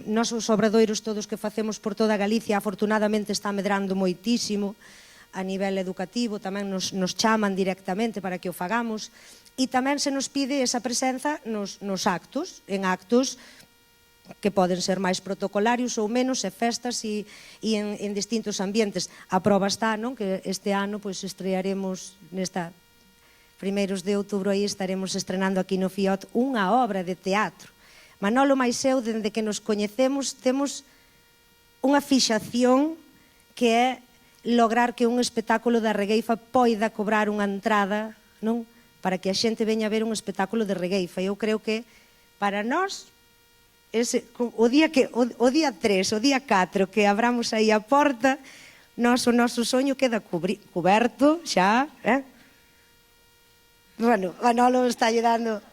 nos os obradoiros todos que facemos por toda Galicia, afortunadamente está medrando moitísimo, a nivel educativo, tamén nos chaman directamente para que o fagamos, e tamén se nos pide esa presenza nos actos, en actos que poden ser máis protocolarios ou menos, e festas e en distintos ambientes. A proba está, non? Que este ano estrearemos nesta primeiros de outubro, aí estaremos estrenando aquí no FIOT unha obra de teatro. Manolo máis eu, dende que nos coñecemos, temos unha fixación que é lograr que un espectáculo da regueifa poida cobrar unha entrada, non? Para que a xente veña a ver un espectáculo de regueifa. Eu creo que para nós, o día 3, o día 4, que abramos aí a porta, o noso soño queda coberto xa, Bueno, Manolo está lle dando...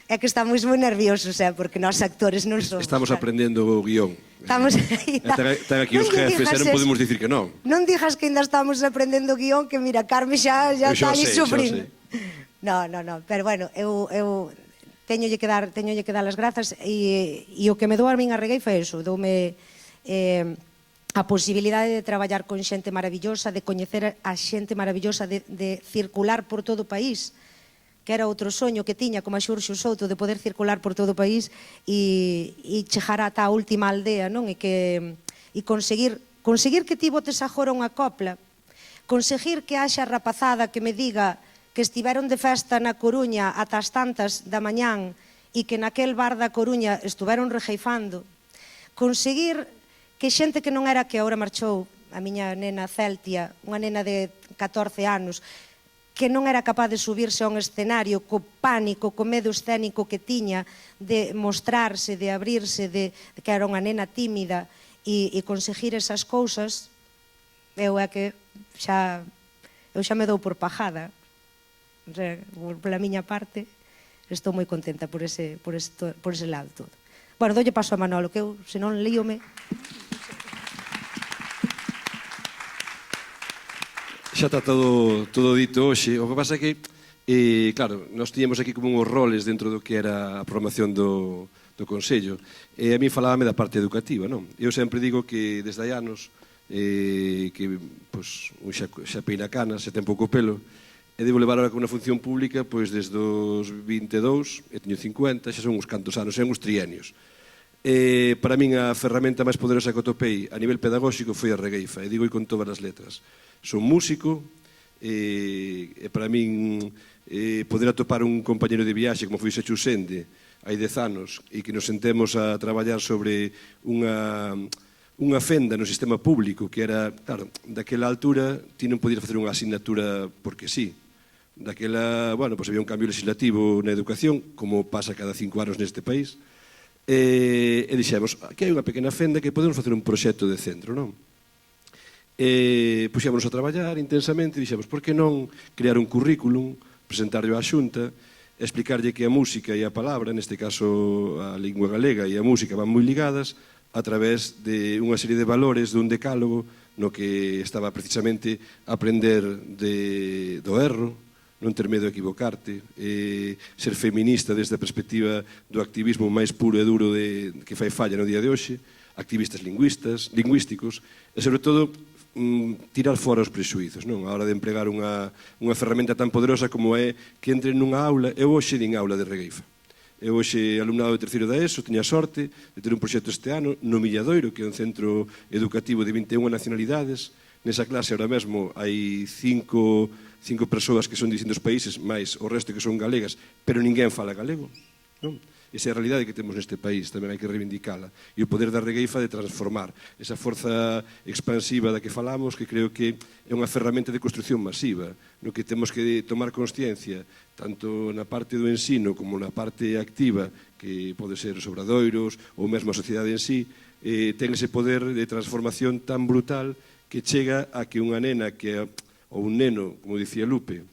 É que estamos moi nerviosos, porque nós actores non somos. Estamos aprendendo o guión. Estamos aí. Están aquí os jefes, non podemos dicir que non. Non dixas que ainda estamos aprendendo o guión, que mira, Carme xa está ali sufrindo. No, pero bueno, eu teñolle que dar as grazas, e o que me dou a min a regueifa é iso, doume a posibilidade de traballar con xente maravillosa, de coñecer a xente maravillosa, de circular por todo o país, que era outro soño que tiña, como a Xurxo Souto, de poder circular por todo o país e chegar ata a última aldea, non? E conseguir que ti botes agora unha copla, conseguir que haxa rapazada que me diga que estiveron de festa na Coruña ata as tantas da mañán e que naquel bar da Coruña estuveron rejeifando, conseguir que xente que non era, que agora marchou, a miña nena Celtia, unha nena de 14 anos, que non era capaz de subirse a un escenario co pánico, co medo escénico que tiña de mostrarse, de abrirse, de que era unha nena tímida, e conseguir esas cousas, eu é que xa me dou por pajada. Pola miña parte, estou moi contenta por ese lado todo. Bueno, doulle paso a Manolo, que eu, senón, líome. Xa está todo dito hoxe. O que pasa é que, claro, nós tiñamos aquí como uns roles dentro do que era a programación do Consello. E a mí falábame da parte educativa, non? Eu sempre digo que desde hai anos que un xa peina canas, xa ten pouco pelo, e devo levar ahora con unha función pública desde os 22, e teño 50, xa son uns cantos anos, son uns trienios. Para min a ferramenta máis poderosa que atopei a nivel pedagóxico foi a regueifa, e digo con todas as letras. Son músico, e para min poder atopar un compañero de viaxe como foi Xechu Sende hai 10 anos, e que nos sentemos a traballar sobre unha fenda no sistema público, que era, claro, daquela altura ti non podías facer unha asignatura porque sí. Daquela, bueno, había un cambio legislativo na educación, como pasa cada 5 anos neste país, e dixemos, aquí hai unha pequena fenda que podemos facer un proxecto de centro, non? Puxémonos a traballar intensamente e dixemos, por que non crear un currículum, presentarlo á Xunta, explicarlle que a música e a palabra, neste caso a lingua galega e a música, van moi ligadas a través de unha serie de valores dun decálogo no que estaba precisamente aprender do erro, non ter medo a equivocarte, ser feminista desde a perspectiva do activismo máis puro e duro que fai falla no día de hoxe, activistas lingüísticos, e sobre todo tirar fora os prexuizos, non? A hora de empregar unha ferramenta tan poderosa como é que entre nunha aula. Eu hoxe din aula de regueifa. Eu hoxe, alumnado de terceiro da ESO, teña sorte de ter un proxecto este ano no Milladoiro, que é un centro educativo de 21 nacionalidades. Nesa clase, ahora mesmo, hai 5 5 persoas que son de distintos países, máis o resto que son galegas, pero ninguén fala galego, non? Esa é a realidade que temos neste país, tamén hai que reivindicala. E o poder da regueifa de transformar esa forza expansiva da que falamos, que creo que é unha ferramenta de construcción masiva, no que temos que tomar consciencia, tanto na parte do ensino como na parte activa, que pode ser os obradoiros ou mesmo a sociedade en sí, ten ese poder de transformación tan brutal que chega a que unha nena ou un neno, como dicía Lupe,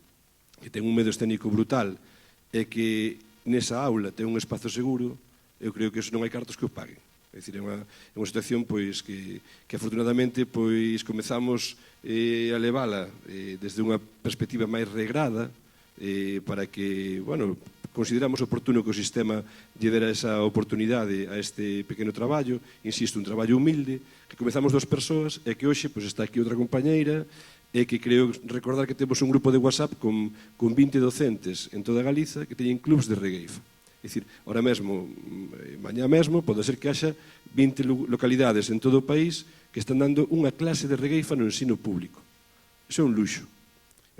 que ten un medo escénico brutal e que nesa aula ten un espazo seguro, eu creo que eso non hai cartos que o paguen. É dicir, é unha situación pois, que afortunadamente pois, comezamos a levala desde unha perspectiva máis regrada para que, bueno, consideramos oportuno que o sistema lle dera esa oportunidade a este pequeno traballo, insisto, un traballo humilde, que comezamos 2 persoas e que hoxe pois, está aquí outra compañeira e que creo recordar que temos un grupo de WhatsApp con 20 docentes en toda Galiza que teñen clubs de regueifa. É dicir, ahora mesmo, mañá mesmo, pode ser que haxa 20 localidades en todo o país que están dando unha clase de regueifa no ensino público. Iso é un luxo.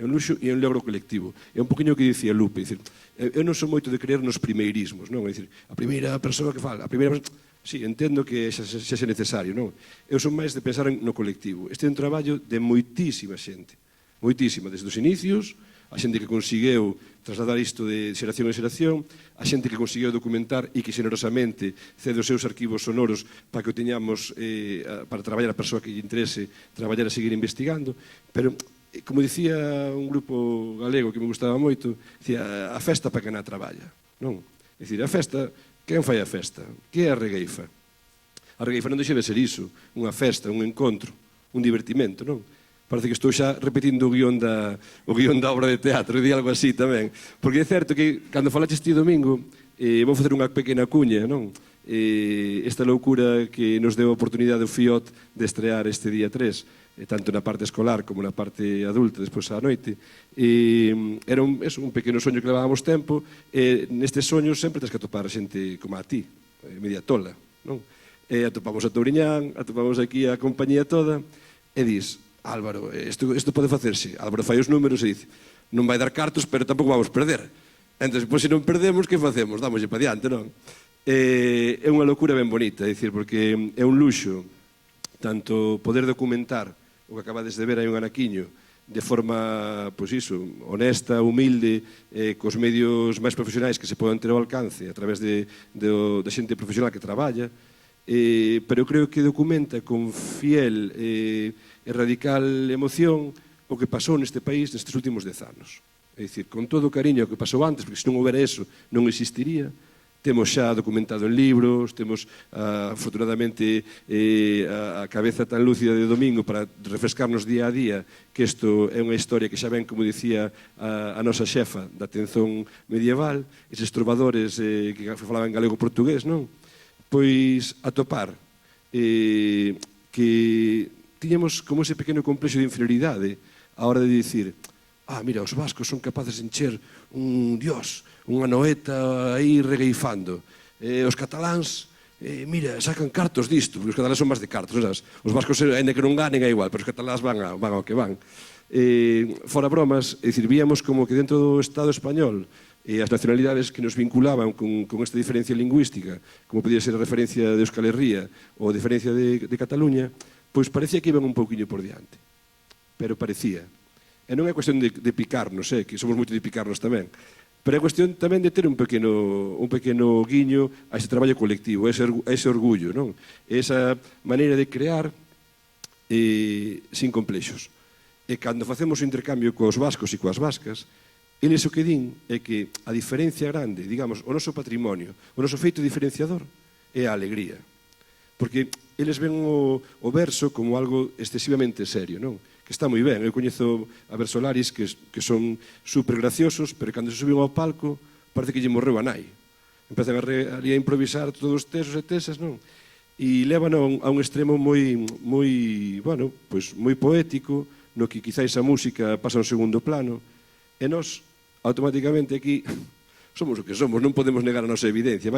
É un luxo e é un logro colectivo. É un poquinho o que dicía Lupe. É dicir, eu non sou moito de creer nos primeirismos, non? É dicir, a primeira persoa que fala, a primeira persoa... Sí, entendo que xa é necesario, non? Eu son máis de pensar no colectivo. Este é un traballo de moitísima xente. Moitísima, desde os inicios, a xente que conseguiu trasladar isto de xeración en xeración, a xente que conseguiu documentar e que xenerosamente cede os seus arquivos sonoros para que o teñamos para traballar a persoa que lle interese, traballar a seguir investigando, pero como dicía un grupo galego que me gustaba moito, dicía, a festa para quen a traballa, non? É dicir, a festa, quen fai a festa? Que é a regueifa? A regueifa non deixa de ser iso, unha festa, un encontro, un divertimento, non? Parece que estou xa repetindo o guión da obra de teatro, di algo así tamén. Porque é certo que, cando falaste este domingo, vou facer unha pequena cuña, non? Esta loucura que nos deu a oportunidade do FIOT de estrear este día 3, tanto na parte escolar como na parte adulta, despois á noite. Era un pequeno soño que levábamos tempo, e nestes soños sempre tens que atopar xente como a ti, media tola, non? Atopamos a Touriñán, atopamos aquí a compañía toda, e dis, Álvaro, isto pode facerse. Álvaro fai os números e dice, non vai dar cartos, pero tampouco vamos perder. Entón, pois, se non perdemos, que facemos? Dámoslle para diante, non? É unha locura ben bonita, é dicir, porque é un luxo tanto poder documentar o que acabades de ver aí un anaquiño de forma, pois iso, honesta, humilde, cos medios máis profesionais que se poden ter ao alcance a través da xente profesional que traballa, pero eu creo que documenta con fiel e radical emoción o que pasou neste país nestes últimos 10 anos. É dicir, con todo o cariño que pasou antes, porque se non houbera eso non existiría. Temos xa documentado en libros, temos afortunadamente a cabeza tan lúcida de Domingo para refrescarnos día a día que isto é unha historia que xa ven, como dicía a nosa xefa da atención medieval, eses trovadores que falaban galego-portugués, non? Pois atopar que tiñamos como ese pequeno complexo de inferioridade a hora de dicir, mira, os vascos son capaces de encher un dios, unha noeta aí regueifando. Os cataláns, mira, sacan cartos disto, porque os cataláns son máis de cartos, sabes? Os vascos, ainda que non ganen, é igual, pero os cataláns van ao que van. Fora bromas, é dicir, víamos como que dentro do Estado español as nacionalidades que nos vinculaban con esta diferencia lingüística, como podía ser a referencia de Euskal Herria ou a diferencia de Cataluña, pois parecía que iban un pouquiño por diante. Pero parecía. E non é cuestión de picarnos, que somos moito de picarnos tamén, pero é cuestión tamén de ter un pequeno guiño a ese traballo colectivo, a ese orgullo, non? Esa maneira de crear sin complexos. E cando facemos o intercambio cos vascos e coas vascas, eles o que din é que a diferencia grande, digamos, o noso patrimonio, o noso feito diferenciador é a alegría. Porque eles ven o verso como algo excesivamente serio, non? Que está moi ben. Eu coñezo a versolaris que son super graciosos, pero cando se suben ao palco parece que lle morreu a nai. Empezan ali a improvisar todos os tesos e tesas, non? E levan a un extremo moi poético, no que quizáis a música pasa a un segundo plano, e nós, automáticamente aquí, somos o que somos, non podemos negar a nosa evidencia,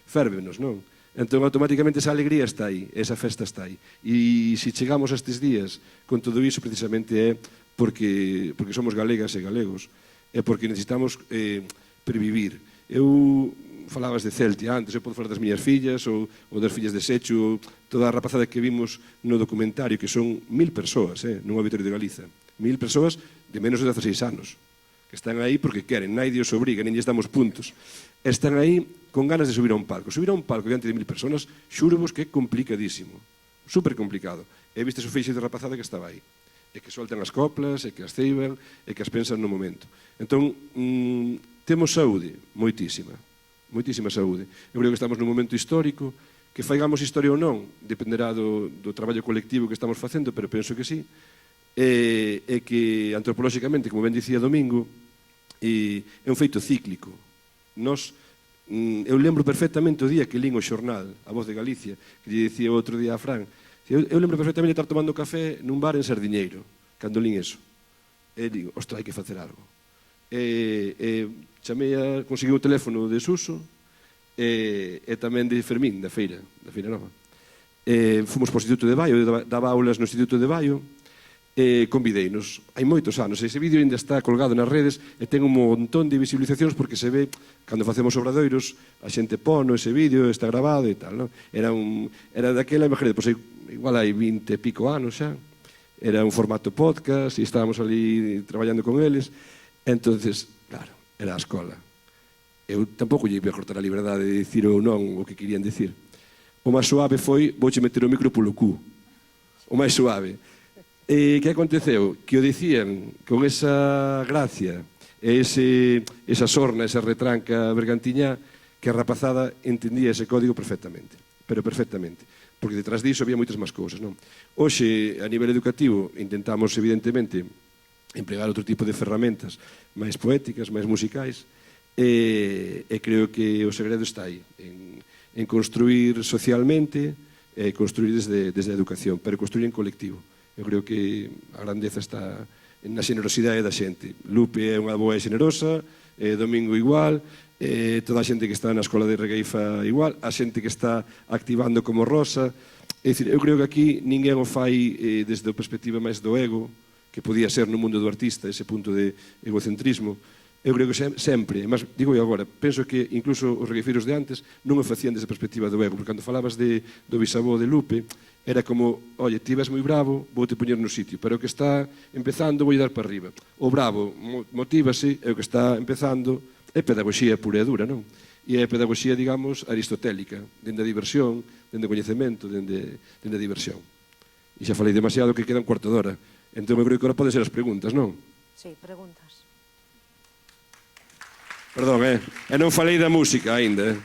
férvenos, non? Entón, automáticamente, esa alegría está aí, esa festa está aí. E se chegamos a estes días con todo iso, precisamente é porque somos galegas e galegos, e porque necesitamos previvir. Eu falabas de Celtia antes, eu podo falar das miñas fillas ou das fillas de Sechu, toda a rapazada que vimos no documentario, que son 1000 persoas nunha auditorio de Galiza, 1000 persoas de menos de 16 anos, que están aí porque queren, nadie os obriga, nin lles damos puntos, están aí con ganas de subir a un palco. Subir a un palco diante de 1000 personas, xúrovos que é complicadísimo, super complicado. E vistes o feixe de rapazada que estaba aí, e que soltan as coplas, e que as ceiban, e que as pensan no momento. Entón, temos saúde, moitísima saúde. Eu creo que estamos nun momento histórico, que faigamos historia ou non, dependerá do traballo colectivo que estamos facendo, pero penso que sí, e que antropolóxicamente, como ben dicía Domingo, é un feito cíclico. Eu lembro perfectamente o día que lín o xornal A Voz de Galicia, que lle dicía outro día a Fran, eu lembro perfectamente de estar tomando café nun bar en Sardiñeiro, cando lín eso. E digo, ostra, hai que facer algo. Chamei consegui o teléfono de Suso e tamén de Fermín, da Feira Nova. Fomos para o Instituto de Baio, daba aulas no Instituto de Baio, convideinos, hai moitos anos, ese vídeo ainda está colgado nas redes e ten un montón de visibilizacións porque se ve, cando facemos obradoiros, a xente pono ese vídeo, está grabado e tal, non? Era daquela, imagínate, pois igual hai 20 e pico anos xa, era un formato podcast e estábamos ali traballando con eles, entonces, claro, era a escola. Eu tampouco lle ia cortar a liberdade de dicir ou non o que querían dicir. O máis suave foi, vouche meter o micro polo cu. O máis suave. E que aconteceu? Que o dicían con esa gracia e esa sorna, esa retranca bergantiñá, que a rapazada entendía ese código perfectamente, pero perfectamente, porque detrás diso había moitas máis cousas, non? Hoxe, a nivel educativo, intentamos, evidentemente, empregar outro tipo de ferramentas máis poéticas, máis musicais, e creo que o segredo está aí, en construir socialmente, e construir desde a educación, pero construir en colectivo. Eu creo que a grandeza está na xenerosidade da xente. Lupe é unha boa e xenerosa, Domingo igual, toda a xente que está na escola de Regueifa igual, a xente que está activando como Rosa. É dicir, eu creo que aquí ninguén o fai desde a perspectiva máis do ego, que podía ser no mundo do artista, ese punto de egocentrismo. Eu creo que sempre, mas digo eu agora, penso que incluso os regueifeiros de antes non o facían desde a perspectiva do ego, porque cando falabas do bisavó de Lupe, era como, oye, ti ves moi bravo, vou te poñer no sitio, pero o que está empezando vou dar para arriba. O bravo motívase, e o que está empezando é pedagogía pura e dura, non? E é pedagogía, digamos, aristotélica, dende a diversión, dende o coñecemento, dende a diversión. E xa falei demasiado que queda un cuarto de hora. Entón, eu creo que agora poden ser as preguntas, non? Sí, preguntas. Perdón, e non falei da música aínda,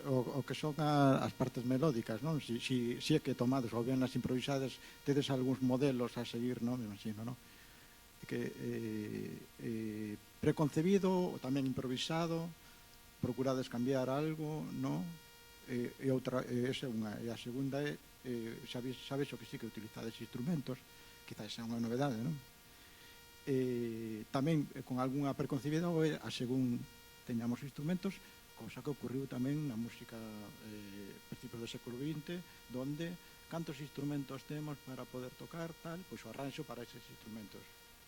o que son as partes melódicas, non? Si é que tomados ou ben as improvisadas, tedes algúns modelos a seguir, non? Me imagino, non? Que preconcebido, tamén improvisado, procurades cambiar algo, non? E outra, esa é unha. E a segunda é, sabes o que sí que utilizades instrumentos, quizás é unha novedade, non? Tamén con algunha preconcebida, a según teñamos instrumentos, cosa que ocurriu tamén na música principios do século XX, donde cantos instrumentos temos para poder tocar, tal, pois o arranxo para eses instrumentos.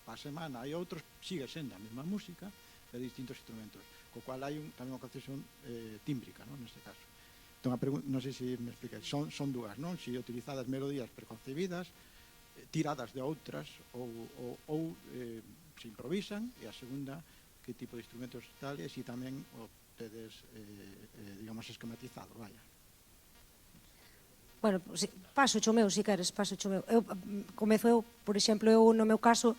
Pa semana hai outros, sigue sendo a mesma música, de distintos instrumentos, co cual hai tamén unha concesión tímbrica, non, neste caso. Entón, non sei se me explica, son dúas, non? Si utilizadas melodías preconcebidas, tiradas de outras, ou se improvisan, e a segunda, que tipo de instrumentos tal, e si tamén tedes, digamos, esquematizado, vaya. Bueno, si, paso o meu, si queres, paso o meu. Comezo eu, por exemplo, eu no meu caso,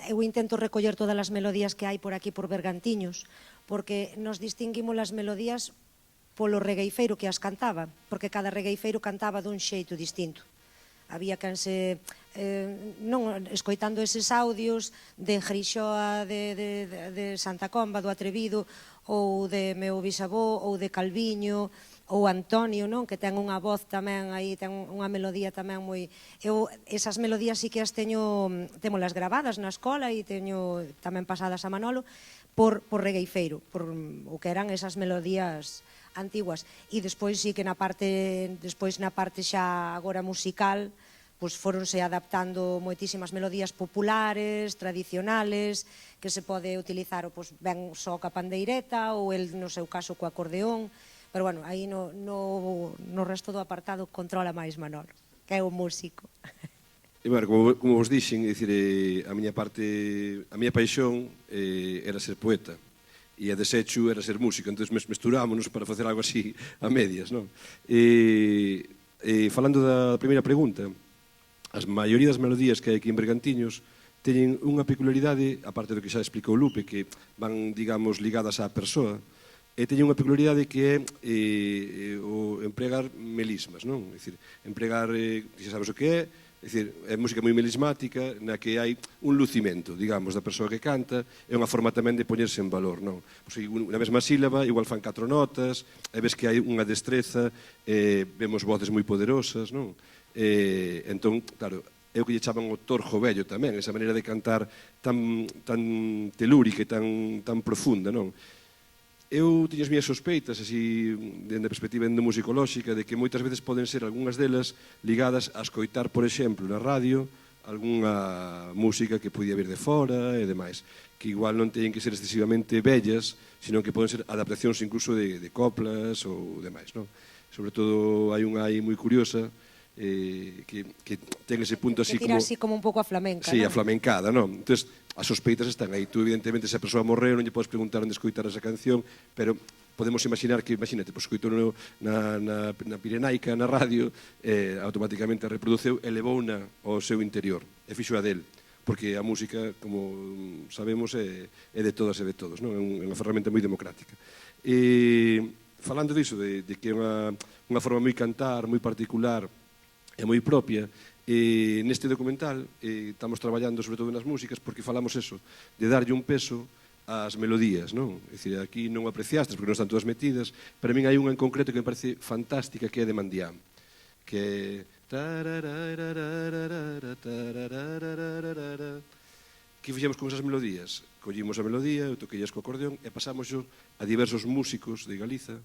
eu intento recoller todas as melodías que hai por aquí por Bergantiños, porque nos distinguimos as melodías polo regueifeiro que as cantaba, porque cada regueifeiro cantaba dun xeito distinto. Había quen se, non escoitando eses audios de Grixoa, de Santa Comba, do Atrevido, ou de meu bisavó, ou de Calviño, ou Antonio, non? Que ten unha voz tamén aí, ten unha melodía tamén moi... Eu esas melodías sí que as teño, témolas gravadas na escola e teño tamén pasadas a Manolo por regueifeiro, por o que eran esas melodías antiguas. E despois sí que na parte xa agora musical, pois foronse adaptando moitísimas melodías populares, tradicionales, que se pode utilizar pois, ben só ca pandeireta ou el no seu caso co acordeón, pero bueno, aí no resto do apartado controla máis Manolo, que é o músico. E, bueno, como vos dixen, a miña paixón era ser poeta e a desecho era ser músico, entón mesturámonos para facer algo así a medias, non? E falando da primeira pregunta, as maioría das melodías que hai aquí en Bergantiños teñen unha peculiaridade, aparte do que xa explicou Lupe, que van, digamos, ligadas á persoa, e teñen unha peculiaridade que é o empregar melismas, non? É dicir, empregar, xa sabes o que é dicir, é música moi melismática, na que hai un lucimento, digamos, da persoa que canta, é unha forma tamén de poñerse en valor, non? Pois, na mesma sílaba, igual fan 4 notas, e ves que hai unha destreza, vemos voces moi poderosas, non? Entón, claro, é o que lle chaman o torjo vello tamén, esa maneira de cantar tan telúrica e tan profunda, non? Eu teño as miñas sospeitas, así, dende a perspectiva endomusicolóxica, de que moitas veces poden ser algunhas delas ligadas a escoitar, por exemplo, na radio, algunha música que podía vir de fora e demais, que igual non teñen que ser excesivamente bellas, sino que poden ser adaptacións incluso de coplas ou demais, non? Sobre todo, hai unha aí moi curiosa, que ten ese punto así como... Que tira así como un pouco a flamenca, sí, non? a flamencada, non? Entón, as sospeitas están aí. Tú, evidentemente, se a persoa morreu, non lle podes preguntar onde escoitar esa canción, pero podemos imaginar que, imagínate, pois escoitou na Pirenaica, na radio, automáticamente a reproduceu e levouna ao seu interior, e fixo a del, porque a música, como sabemos, é de todas e de todos, non? É unha ferramenta moi democrática. E falando diso, de que é unha forma moi cantar, moi particular, é moi propia, e neste documental estamos traballando sobre todo nas músicas porque falamos eso, de darlle un peso ás melodías, non? É dicir, aquí non o apreciastes porque non están todas metidas, pero a min hai unha en concreto que me parece fantástica, que é de Mandián, que é... Que fixemos con esas melodías? Collimos a melodía, eu toqueillas co acordeón e pasamos a diversos músicos de Galiza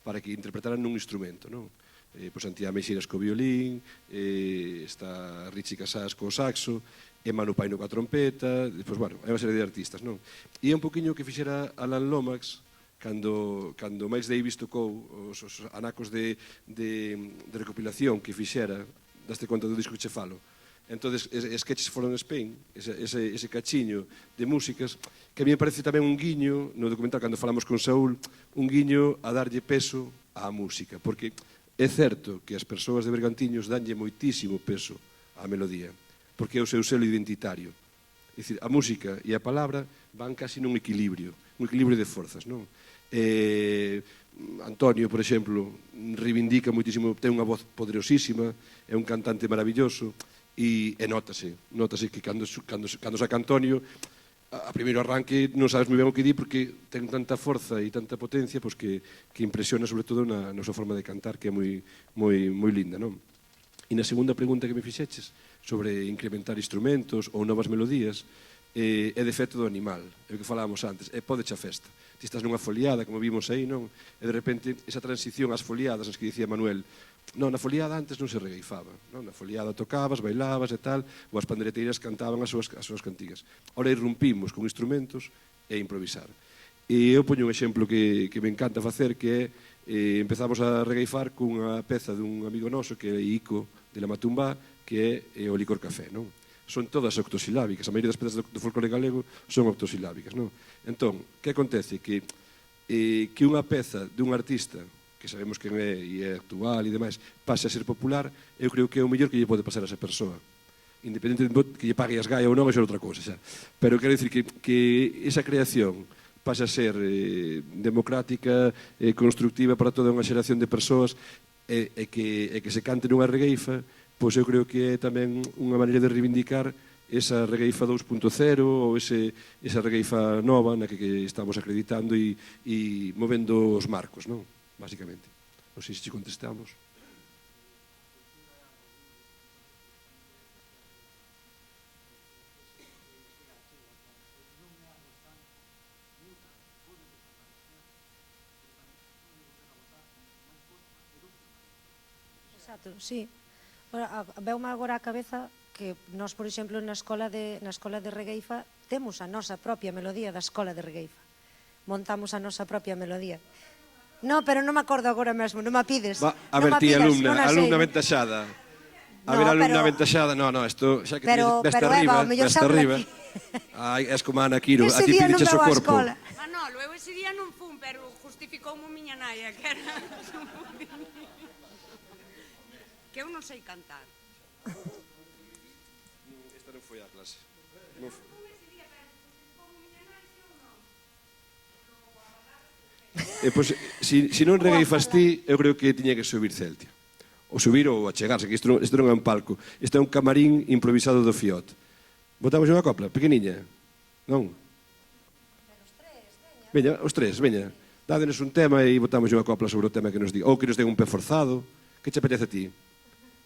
para que interpretaran nun instrumento, non? Pois Antía Meixeiras co violín, está Richie Casas co saxo, e Manu Paino coa trompeta, despois, bueno, hai unha serie de artistas, non? E é un poquinho que fixera Alan Lomax cando Miles Davis tocou os anacos de recopilación que fixera, daste conta do disco que che falo. Entonces, Sketches from Spain, ese cachiño de músicas, que a mí me parece tamén un guiño, no documental, cando falamos con Saúl, un guiño a darlle peso á música, porque é certo que as persoas de Bergantiños danlle moitísimo peso á melodía, porque é o seu selo identitario. É dicir, a música e a palabra van casi nun equilibrio de forzas, non? Antonio, por exemplo, reivindica moitísimo, ten unha voz poderosísima, é un cantante maravilloso, e notase que cando saca Antonio, a primeiro arranque non sabes moi ben o que di porque ten tanta forza e tanta potencia pois que impresiona sobre todo na súa forma de cantar, que é moi linda, non? E na segunda pregunta que me fixeches sobre incrementar instrumentos ou novas melodías, é de feito do animal, é o que falábamos antes, é pódeche a festa. Ti estás nunha foliada, como vimos aí, non? E de repente esa transición ás foliadas, as que dicía Manuel, non, na foliada antes non se regueifaba, non? Na foliada tocabas, bailabas e tal, ou as pandereteiras cantaban as súas cantigas. Ora irrumpimos con instrumentos e improvisar. E eu poño un exemplo que me encanta facer, que é empezamos a regueifar cunha peza dun amigo noso, que é Ico de la Matumbá, que é o licor café, non? Son todas octosilábicas, a maioría das pezas do folclore galego son octosilábicas, non? Entón, que acontece? Que que unha peza dun artista que sabemos quen é e é actual e demais, pase a ser popular, eu creo que é o mellor que lle pode pasar a esa persoa. Independente de que lle pague as gaia ou non, é outra cousa, xa. Pero quero dicir que esa creación pase a ser democrática, constructiva para toda unha xeración de persoas e que se cante nunha regueifa, pois eu creo que é tamén unha maneira de reivindicar esa regueifa 2.0 ou esa regueifa nova na que estamos acreditando e movendo os marcos, non? Básicamente. Non sei se contestamos. Exacto, sí. Veume agora a cabeza que nós, por exemplo, na escola de Regueifa temos a nosa propia melodía da escola de Regueifa. Montamos a nosa propia melodía. No, pero non me acordo agora mesmo, non me pides. A ver, ti, alumna ventaxada. A ver, alumna ventaxada. No, isto xa que deste arriba, deste arriba. Ai, es como Ana Quiro, a ti pídeches o corpo. Manolo, eu ese día non fun, pero justificoume miña naia, que era... que eu non sei cantar. Esta non foi a clase. Pois, se non regueifas ti, eu creo que tiña que subir Celtia. Ou subir ou achegarse, que isto non é un palco. Isto é un camarín improvisado do Fiot. Botamos unha copla, pequeniña? Non? Veña, os tres, veña. Dádenos un tema e botamos unha copla sobre o tema que nos diga. Ou que nos den un pé forzado. Que che apetece a ti?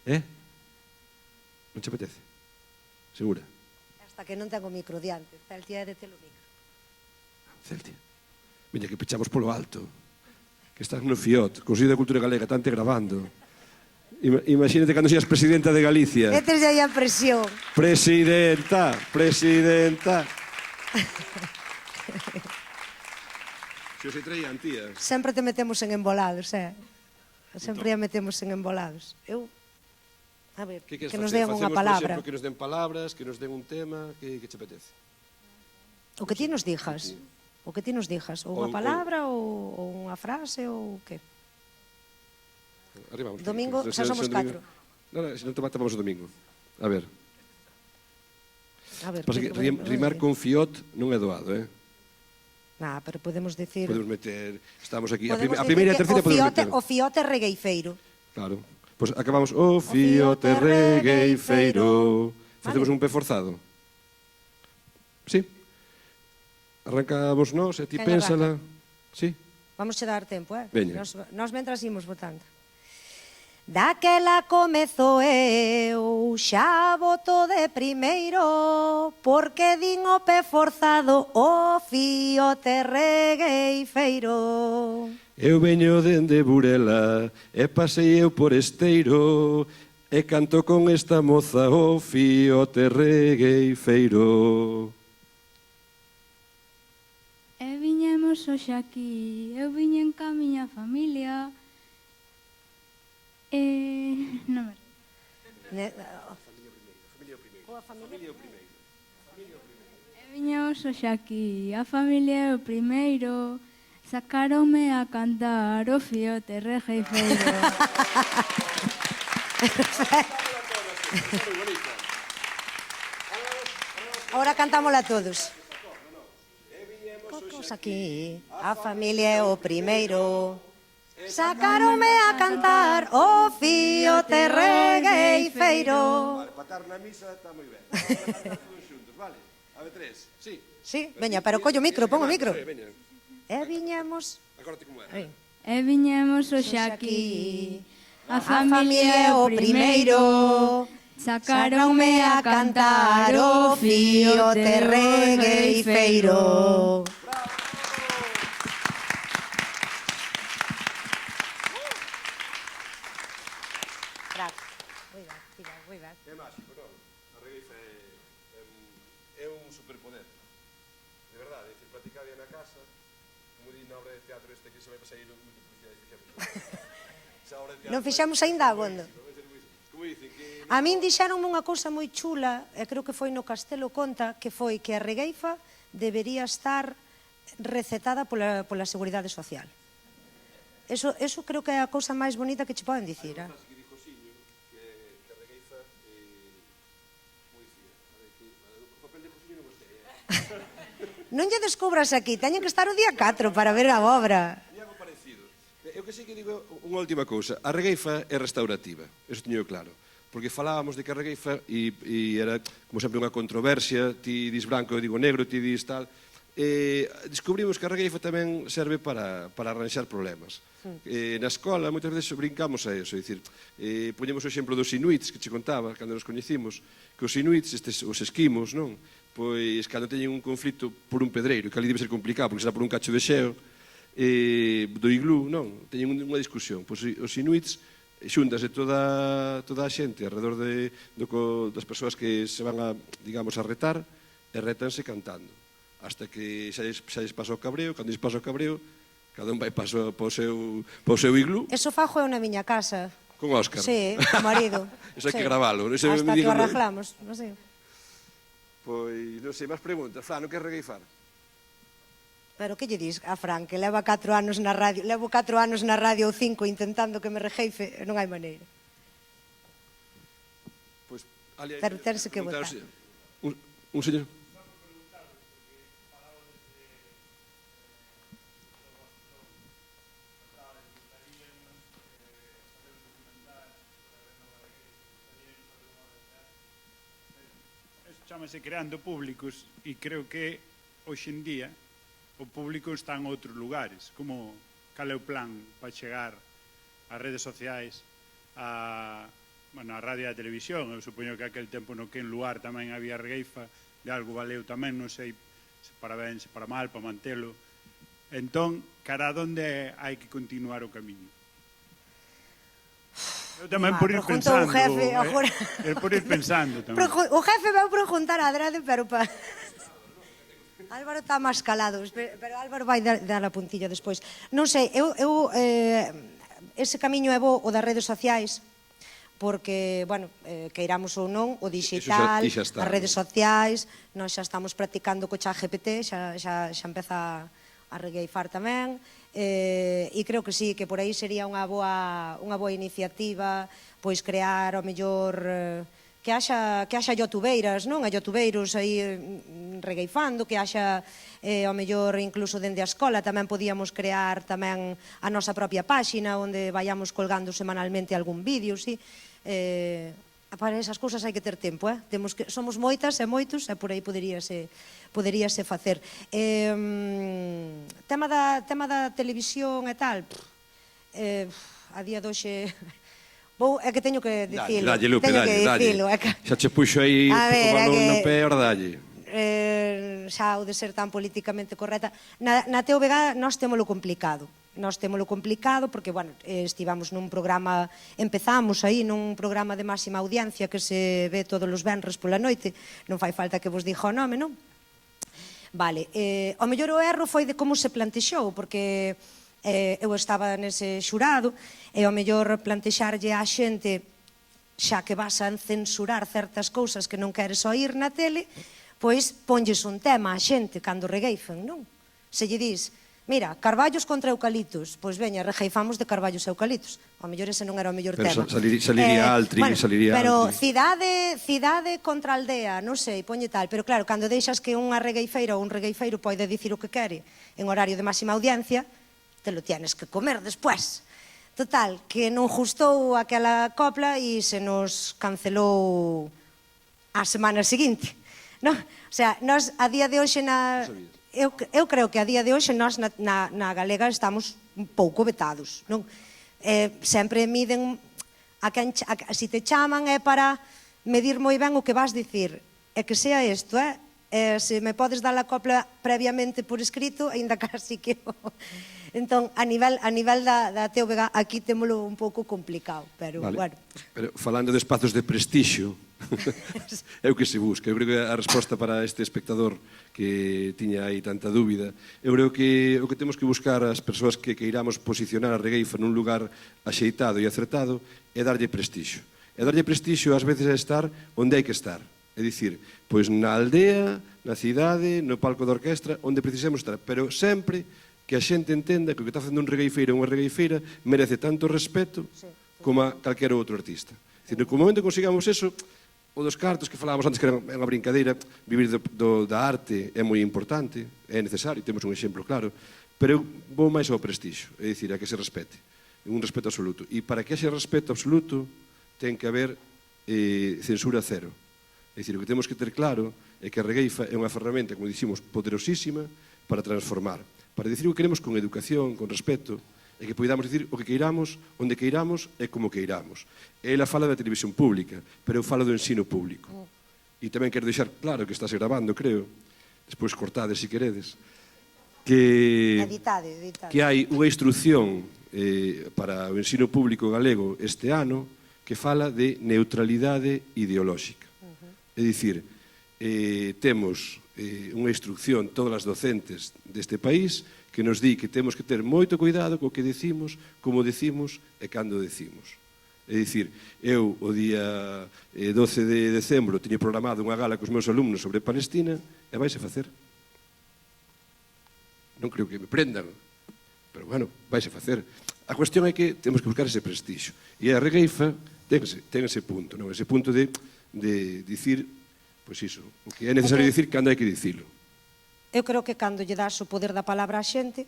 Non che apetece? Segura? Hasta que non tengo micro diante. Celtia é de telo micro. Celtia. Veña, que pechamos polo alto. Que estás no Fiot, Consello de Cultura Galega, tante grabando. Imagínate cando seas presidenta de Galicia. Metes aí a presión. Presidenta. Se os traían, tía. Sempre te metemos en embolados, Sempre a metemos en embolados. A ver, que nos den unha palabra. Que nos den palabras, que nos den un tema, que che apetece. O que ti nos dixas. O que ti nos dixas. Ou unha palabra, ou unha frase, ou que? Arribamos. Domingo, xa somos 4. Non, se non te matamos o domingo. A ver. Pasa que rimar con Fiot non é doado, Pero podemos decir... Podemos meter... Estamos aquí... A primeira e a terceira podemos meter... O Fiote regueifeiro. Claro. Pois acabamos... O Fiote regueifeiro. Facemos un pé forzado. Sí? Arrancamos nós, e ti pénsala. Sí? Vamos che dar tempo, Veña. Nós mentras imos votando. Daquela comezo eu, xa voto de primeiro, porque din o pé forzado o Fiote regueifeiro. Eu veño dende Burela, e pasei eu por Esteiro, e canto con esta moza o Fiote regueifeiro. E viñemos hoxe aquí, eu viñen ca miña familia, non me... E viñemos hoxe aquí, a familia é o primeiro, sacaronme a cantar o Fiote regueifeiro. Ahora cantámola todos. Cocos aquí, a familia é o primeiro, sacaronme a cantar o Fiote regueifeiro. Vale, patar na misa está moi ben. Vamos todos xuntos, vale? A ver, 3, sí. Sí, veña, pero collo o micro, pon o micro. Veña. E viñemos... Acórdate como era. E viñemos hoxe aquí, a A familia é o primeiro, sacaronme a cantar o Fiote regueifeiro. É máxico, non? A regueifa é un superpoder. De verdade, é dicir, practicada na casa, como di na obra de teatro este que se vai pasar aí no mundo publicidade fixamos. Non fixamos aínda abondo. Como dicen que... A min dixeronme unha cousa moi chula, e creo que foi no Castelo Conta, que foi que a regueifa debería estar recetada pola Seguridade Social. Eso creo que é a cousa máis bonita que che poden dicir. Non lle descubras aquí, teñen que estar o día 4 para ver a obra. Eu que sei que digo unha última cousa. A regueifa é restaurativa, eso teño claro. Porque falábamos de que a regueifa e era, como sempre, unha controversia, ti dis branco, eu digo negro, ti dis tal. Descubrimos que a regueifa tamén serve para arranxar problemas. Na escola moitas veces brincamos a eso, é dicir, poñemos o exemplo dos inuits que che contaba cando nos coñecimos, que os inuits, os esquimos, non? Pois cando teñen un conflito por un pedreiro, que ali debe ser complicado, porque será por un cacho de xeo, do iglú, non? Teñen unha discusión. Pois os inuits xúntase toda a xente alrededor das persoas que se van a, digamos, a retar, e retanse cantando. Hasta que xa lles pasa o cabreo, cando lles pasa o cabreo, cada un vai para o seu iglú. Eso fajo eu na miña casa. Con Óscar. Sí, co marido. Eso hai que gravalo. Hasta que o arreglamos, non sei. Pois, non sei, máis preguntas. Fran, non queres regueifar? Pero que lle dis a Fran, que leva 4 anos na radio, levo 4 anos na radio ou 5 intentando que me rejeife, non hai maneira. Pois, ali Terse que votar. Un señor. Chámase creando públicos e creo que hoxe en día o público está en outros lugares, como cal é o plan para chegar ás redes sociais, a radio e a televisión. Eu supoño que aquel tempo no que en Luar tamén había regueifa, de algo valeu tamén, non sei se para ben, se para mal, para mantelo. Entón, cara a onde hai que continuar o camiño? Eu tamén por ir pensando. Por ir pensando tamén. O jefe veu preguntar a Adrede, pero Álvaro está máis calado, pero Álvaro vai dar a puntilla despois. Non sei, ese camiño é bo o das redes sociais, porque, bueno, queiramos ou non, o digital, as redes sociais, nós xa estamos practicando co ChatGPT, xa empeza a regueifar tamén, e creo que sí, que por aí sería unha boa iniciativa, pois crear ao mellor que haxa youtubeiras, non? A youtubeiros aí regueifando, que haxa ao mellor incluso dende a escola tamén podíamos crear tamén a nosa propia páxina onde vayamos colgando semanalmente algún vídeo, sí? Para esas cousas hai que ter tempo, somos moitas e moitos e por aí poderíase facer. Tema da televisión e tal, a día de hoxe é que teño que dicilo. Dalle, Lupe, dalle. Xa che puxo aí o balón no pé, ora dalle. Xa o de ser tan políticamente correcta. Na TVG nós témolo complicado. Porque, bueno, estivamos nun programa, empezamos aí nun programa de máxima audiencia que se ve todos os venres pola noite, non fai falta que vos diga o nome, non? Vale, o mellor o erro foi de como se plantexou, porque eu estaba nese xurado e o mellor plantexarlle á xente, xa que vas a censurar certas cousas que non queres oír na tele, pois ponlles un tema á xente cando regueifen, non? Se lle dis, mira, carballos contra eucaliptos, pois veña, rejeifamos de carballos e eucaliptos. Ao mellor ese non era o mellor tema. Saliría altri, saliría altri. Pero cidade contra aldea, non sei, poñe tal. Pero claro, cando deixas que unha regueifeira ou un regueifeiro pode dicir o que quere en horario de máxima audiencia, te lo tienes que comer despois. Total, que non gustou aquela copla e se nos cancelou a semana seguinte. O sea, nós a día de hoxe eu creo que a día de hoxe nós na galega estamos un pouco vetados, non? Sempre miden se te chaman é para medir moi ben o que vas dicir, e que sea isto, se me podes dar a copla previamente por escrito, aínda casi que entón, a nivel da TVG aquí témolo un pouco complicado, pero, bueno. Pero falando de espazos de prestixio, é o que se busca. Eu creo que a resposta para este espectador que tiña aí tanta dúbida, eu creo que o que temos que buscar as persoas que queiramos posicionar a regueifa nun lugar axeitado e acertado é darlle prestixio. E darlle prestixio ás veces é estar onde hai que estar. É dicir, pois na aldea, na cidade, no palco da orquestra, onde precisamos estar, pero sempre que a xente entenda que o que está facendo un regueifeiro ou unha regueifeira merece tanto respeto como a calquera outro artista. É dicir, no momento que consigamos eso, o dos cartos que falábamos antes que era unha brincadeira, vivir da arte é moi importante, é necesario, temos un exemplo claro, pero eu vou máis ao prestixio, é dicir, a que se respete, un respeto absoluto. E para que haxe respeto absoluto, ten que haber censura cero. É dicir, o que temos que ter claro é que a regueifa é unha ferramenta, como diximos, poderosísima para transformar, para dicir o que queremos con educación, con respeto, e que podamos dicir o que queiramos, onde queiramos e como queiramos. Ela fala da televisión pública, pero eu falo do ensino público. E tamén quero deixar claro que estás grabando, creo, despois cortades se queredes, que hai unha instrucción para o ensino público galego este ano que fala de neutralidade ideolóxica. É dicir, temos unha instrucción todas as docentes deste país que nos di que temos que ter moito cuidado co que decimos, como decimos e cando decimos. É dicir, eu o día 12 de decembro tiña programado unha gala cos meus alumnos sobre Palestina e vaise facer. Non creo que me prendan, pero bueno, vaise facer. A cuestión é que temos que buscar ese prestixio. E a regueifa ten ese punto, non? Ese punto de dicir, pois iso, o que é necesario dicir cando hai que dicilo. Eu creo que cando lle das o poder da palabra á xente,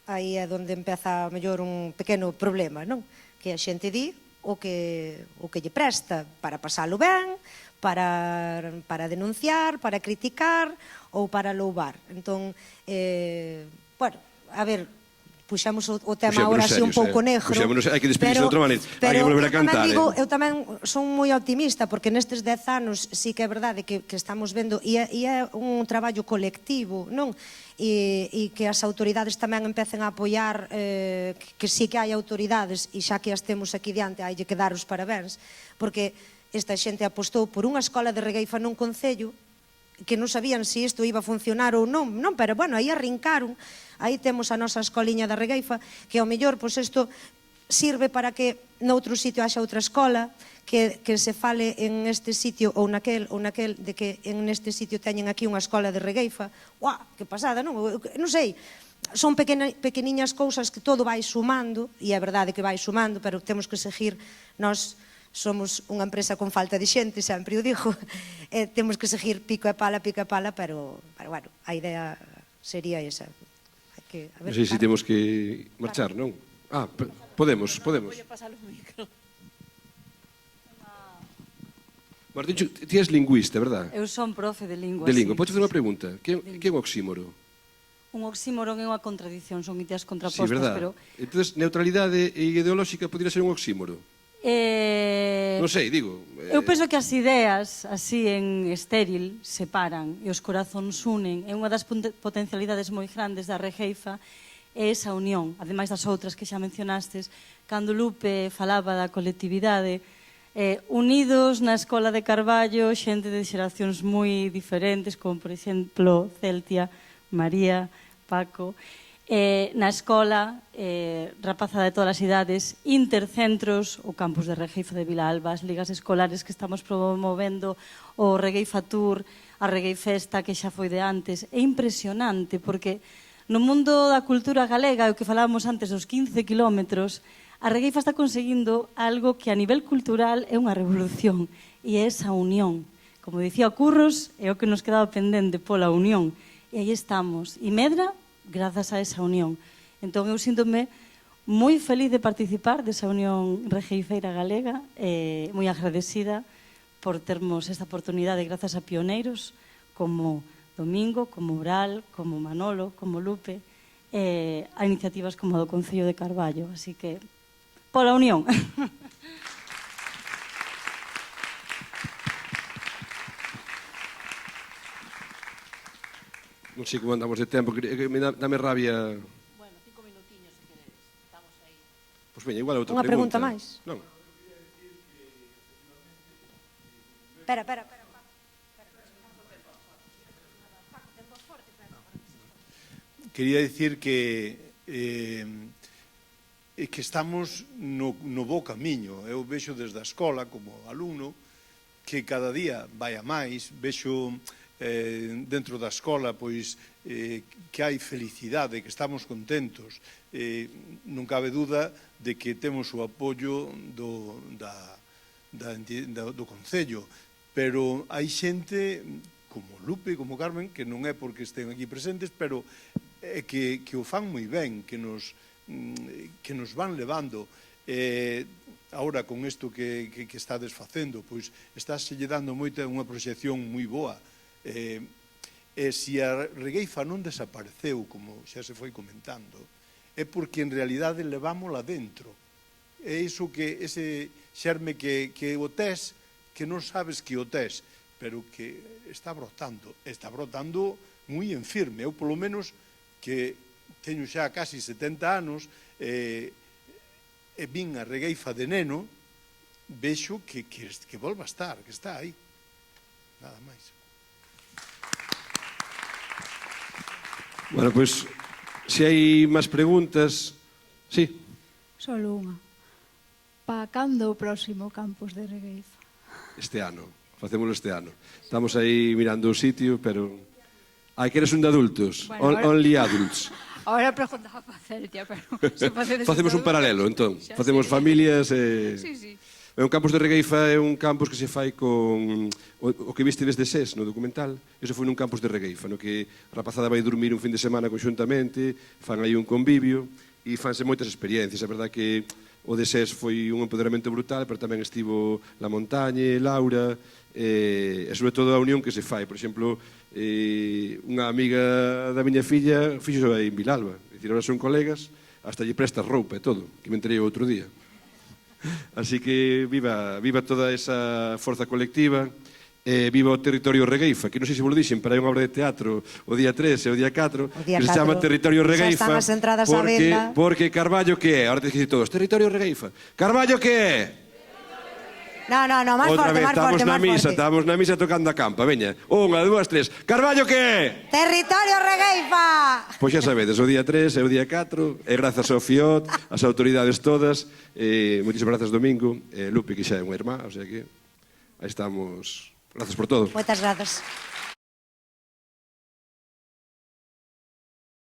aí é onde empeza a mellor un pequeno problema, non? Que a xente di o que lle presta para pasalo ben, para denunciar, para criticar ou para louvar. Entón, bueno, a ver, puxamos o tema agora así un pouco negro. Hai que despedirse de outra maneira. Hai que volver a cantar. Eu tamén son moi optimista, porque nestes 10 anos sí que é verdade que estamos vendo, e é un traballo colectivo, non? E que as autoridades tamén empecen a apoiar, que sí que hai autoridades, e xa que as temos aquí diante, hai que dar os parabéns, porque esta xente apostou por unha escola de regueifa nun concello, que non sabían se isto iba a funcionar ou non, pero bueno, aí arrincaron, aí temos a nosa escoliña da regueifa, que ao mellor, pois isto sirve para que noutro sitio haxa outra escola, que se fale en este sitio ou naquel, de que en este sitio teñen aquí unha escola de regueifa. Uá, que pasada, non? Non sei, son pequeniñas cousas que todo vai sumando, e é verdade que vai sumando, pero temos que seguir, nós somos unha empresa con falta de xente, sempre o digo, temos que seguir pico e pala, pero bueno, a idea sería esa. Non sei se temos que marchar, non? Podemos. Voy a pasar o micro. Martín, ti és lingüista, verdad? Eu son profe de lingua. De lingua. Podes facer unha pregunta? Que é un oxímoro? Un oxímoron é unha contradición, son ideas contrapostas, sí, verdad. pero... Entón, neutralidade e ideolóxica podría ser un oxímoro? Non sei, digo... Eu penso que as ideas, así en estéril, separan e os corazóns unen. É unha das potencialidades moi grandes da regueifa é esa unión, ademais das outras que xa mencionastes, cando Lupe falaba da colectividade, unidos na Escola de Carballo, xente de xeracións moi diferentes, como por exemplo Celtia, María, Paco, na escola, rapazada de todas as idades, intercentros, o campus de Regueifa de Vilalba, as ligas escolares que estamos promovendo, o Regueifa Tour, a Regueifesta que xa foi de antes. É impresionante porque no mundo da cultura galega, o que falábamos antes dos 15 kilómetros, a Regueifa está conseguindo algo que a nivel cultural é unha revolución, e é esa unión. Como dicía Curros, é o que nos quedaba pendente pola unión, e aí estamos. E medra grazas a esa unión. Entón, eu síntome moi feliz de participar desa unión regueifeira galega, moi agradecida por termos esta oportunidade grazas a pioneiros como Domingo, como Oral, como Manolo, como Lupe, a iniciativas como a do Concello de Carballo. Así que, pola unión. Non sei como andamos de tempo, dame rabia... Bueno, 5 minutiños, se queredes. Estamos aí. Pois veña, igual outra pregunta. Unha pregunta máis? Non. Espera. Quería dicir que estamos no bo camiño. Eu vexo desde a escola, como alumno, que cada día vai a máis, vexo dentro da escola pois que hai felicidade, que estamos contentos. Non cabe duda de que temos o apoio do Concello, pero hai xente como Lupe, como Carmen, que non é porque estén aquí presentes, pero que o fan moi ben, que nos van levando. Agora, con isto que estades facendo, pois estáse lle dando moita unha proxección moi boa. Se a regueifa non desapareceu, como xa se foi comentando, é porque en realidade levámola dentro. É iso que, ese xerme que o tes, que non sabes que o tes, pero que está brotando moi en firme. Eu, polo menos, que teño xa casi 70 anos, e vin a regueifa de neno, vexo que volva a estar, que está aí. Nada máis. Bueno, pois, se hai máis preguntas... Sí. Solo unha. Pa cando o próximo campus de regueifa? Este ano, facémoslo este ano. Estamos aí mirando o sitio, pero... Ai, que eres un de adultos, only adults. Ahora preguntaba para Celtia, pero... Facemos un paralelo, entón. Facemos familias e... Sí. O campus de regueifa é un campus que se fai con... O que viste desde SES no documental, eso foi nun campus de regueifa, no que a rapazada vai dormir un fin de semana conxuntamente, fan aí un convivio, e fanse moitas experiencias. A verdade que o de SES foi un empoderamento brutal, pero tamén estivo La Montañe, Laura, e sobre todo a unión que se fai. Por exemplo, unha amiga da miña filla fixo aí en Vilalba. É dicir, ahora son colegas, hasta lle prestas roupa e todo, que me enterei outro día. Así que viva toda esa forza colectiva, viva o territorio regueifa, que non sei se vos dixen, pero hai unha obra de teatro o día 3 e o día 4 que se chama Territorio Regueifa, xa están as entradas á venda. Porque Carballo que é? Ahora tenéis que dicir todos, Territorio Regueifa. Carballo que é? No, máis Outra forte, vez, máis forte, máis forte. estamos na misa tocando a campa, veña. 1, 2, 3. Carballo que é? Territorio regueifa! Pois xa sabedes, o día 3 e o día 4, e grazas ao FIOT, as autoridades todas, moitísimas grazas Domingo, Lupe, que xa é unha irmá, o sea que aí estamos. Grazas por todo. Moitas grazas.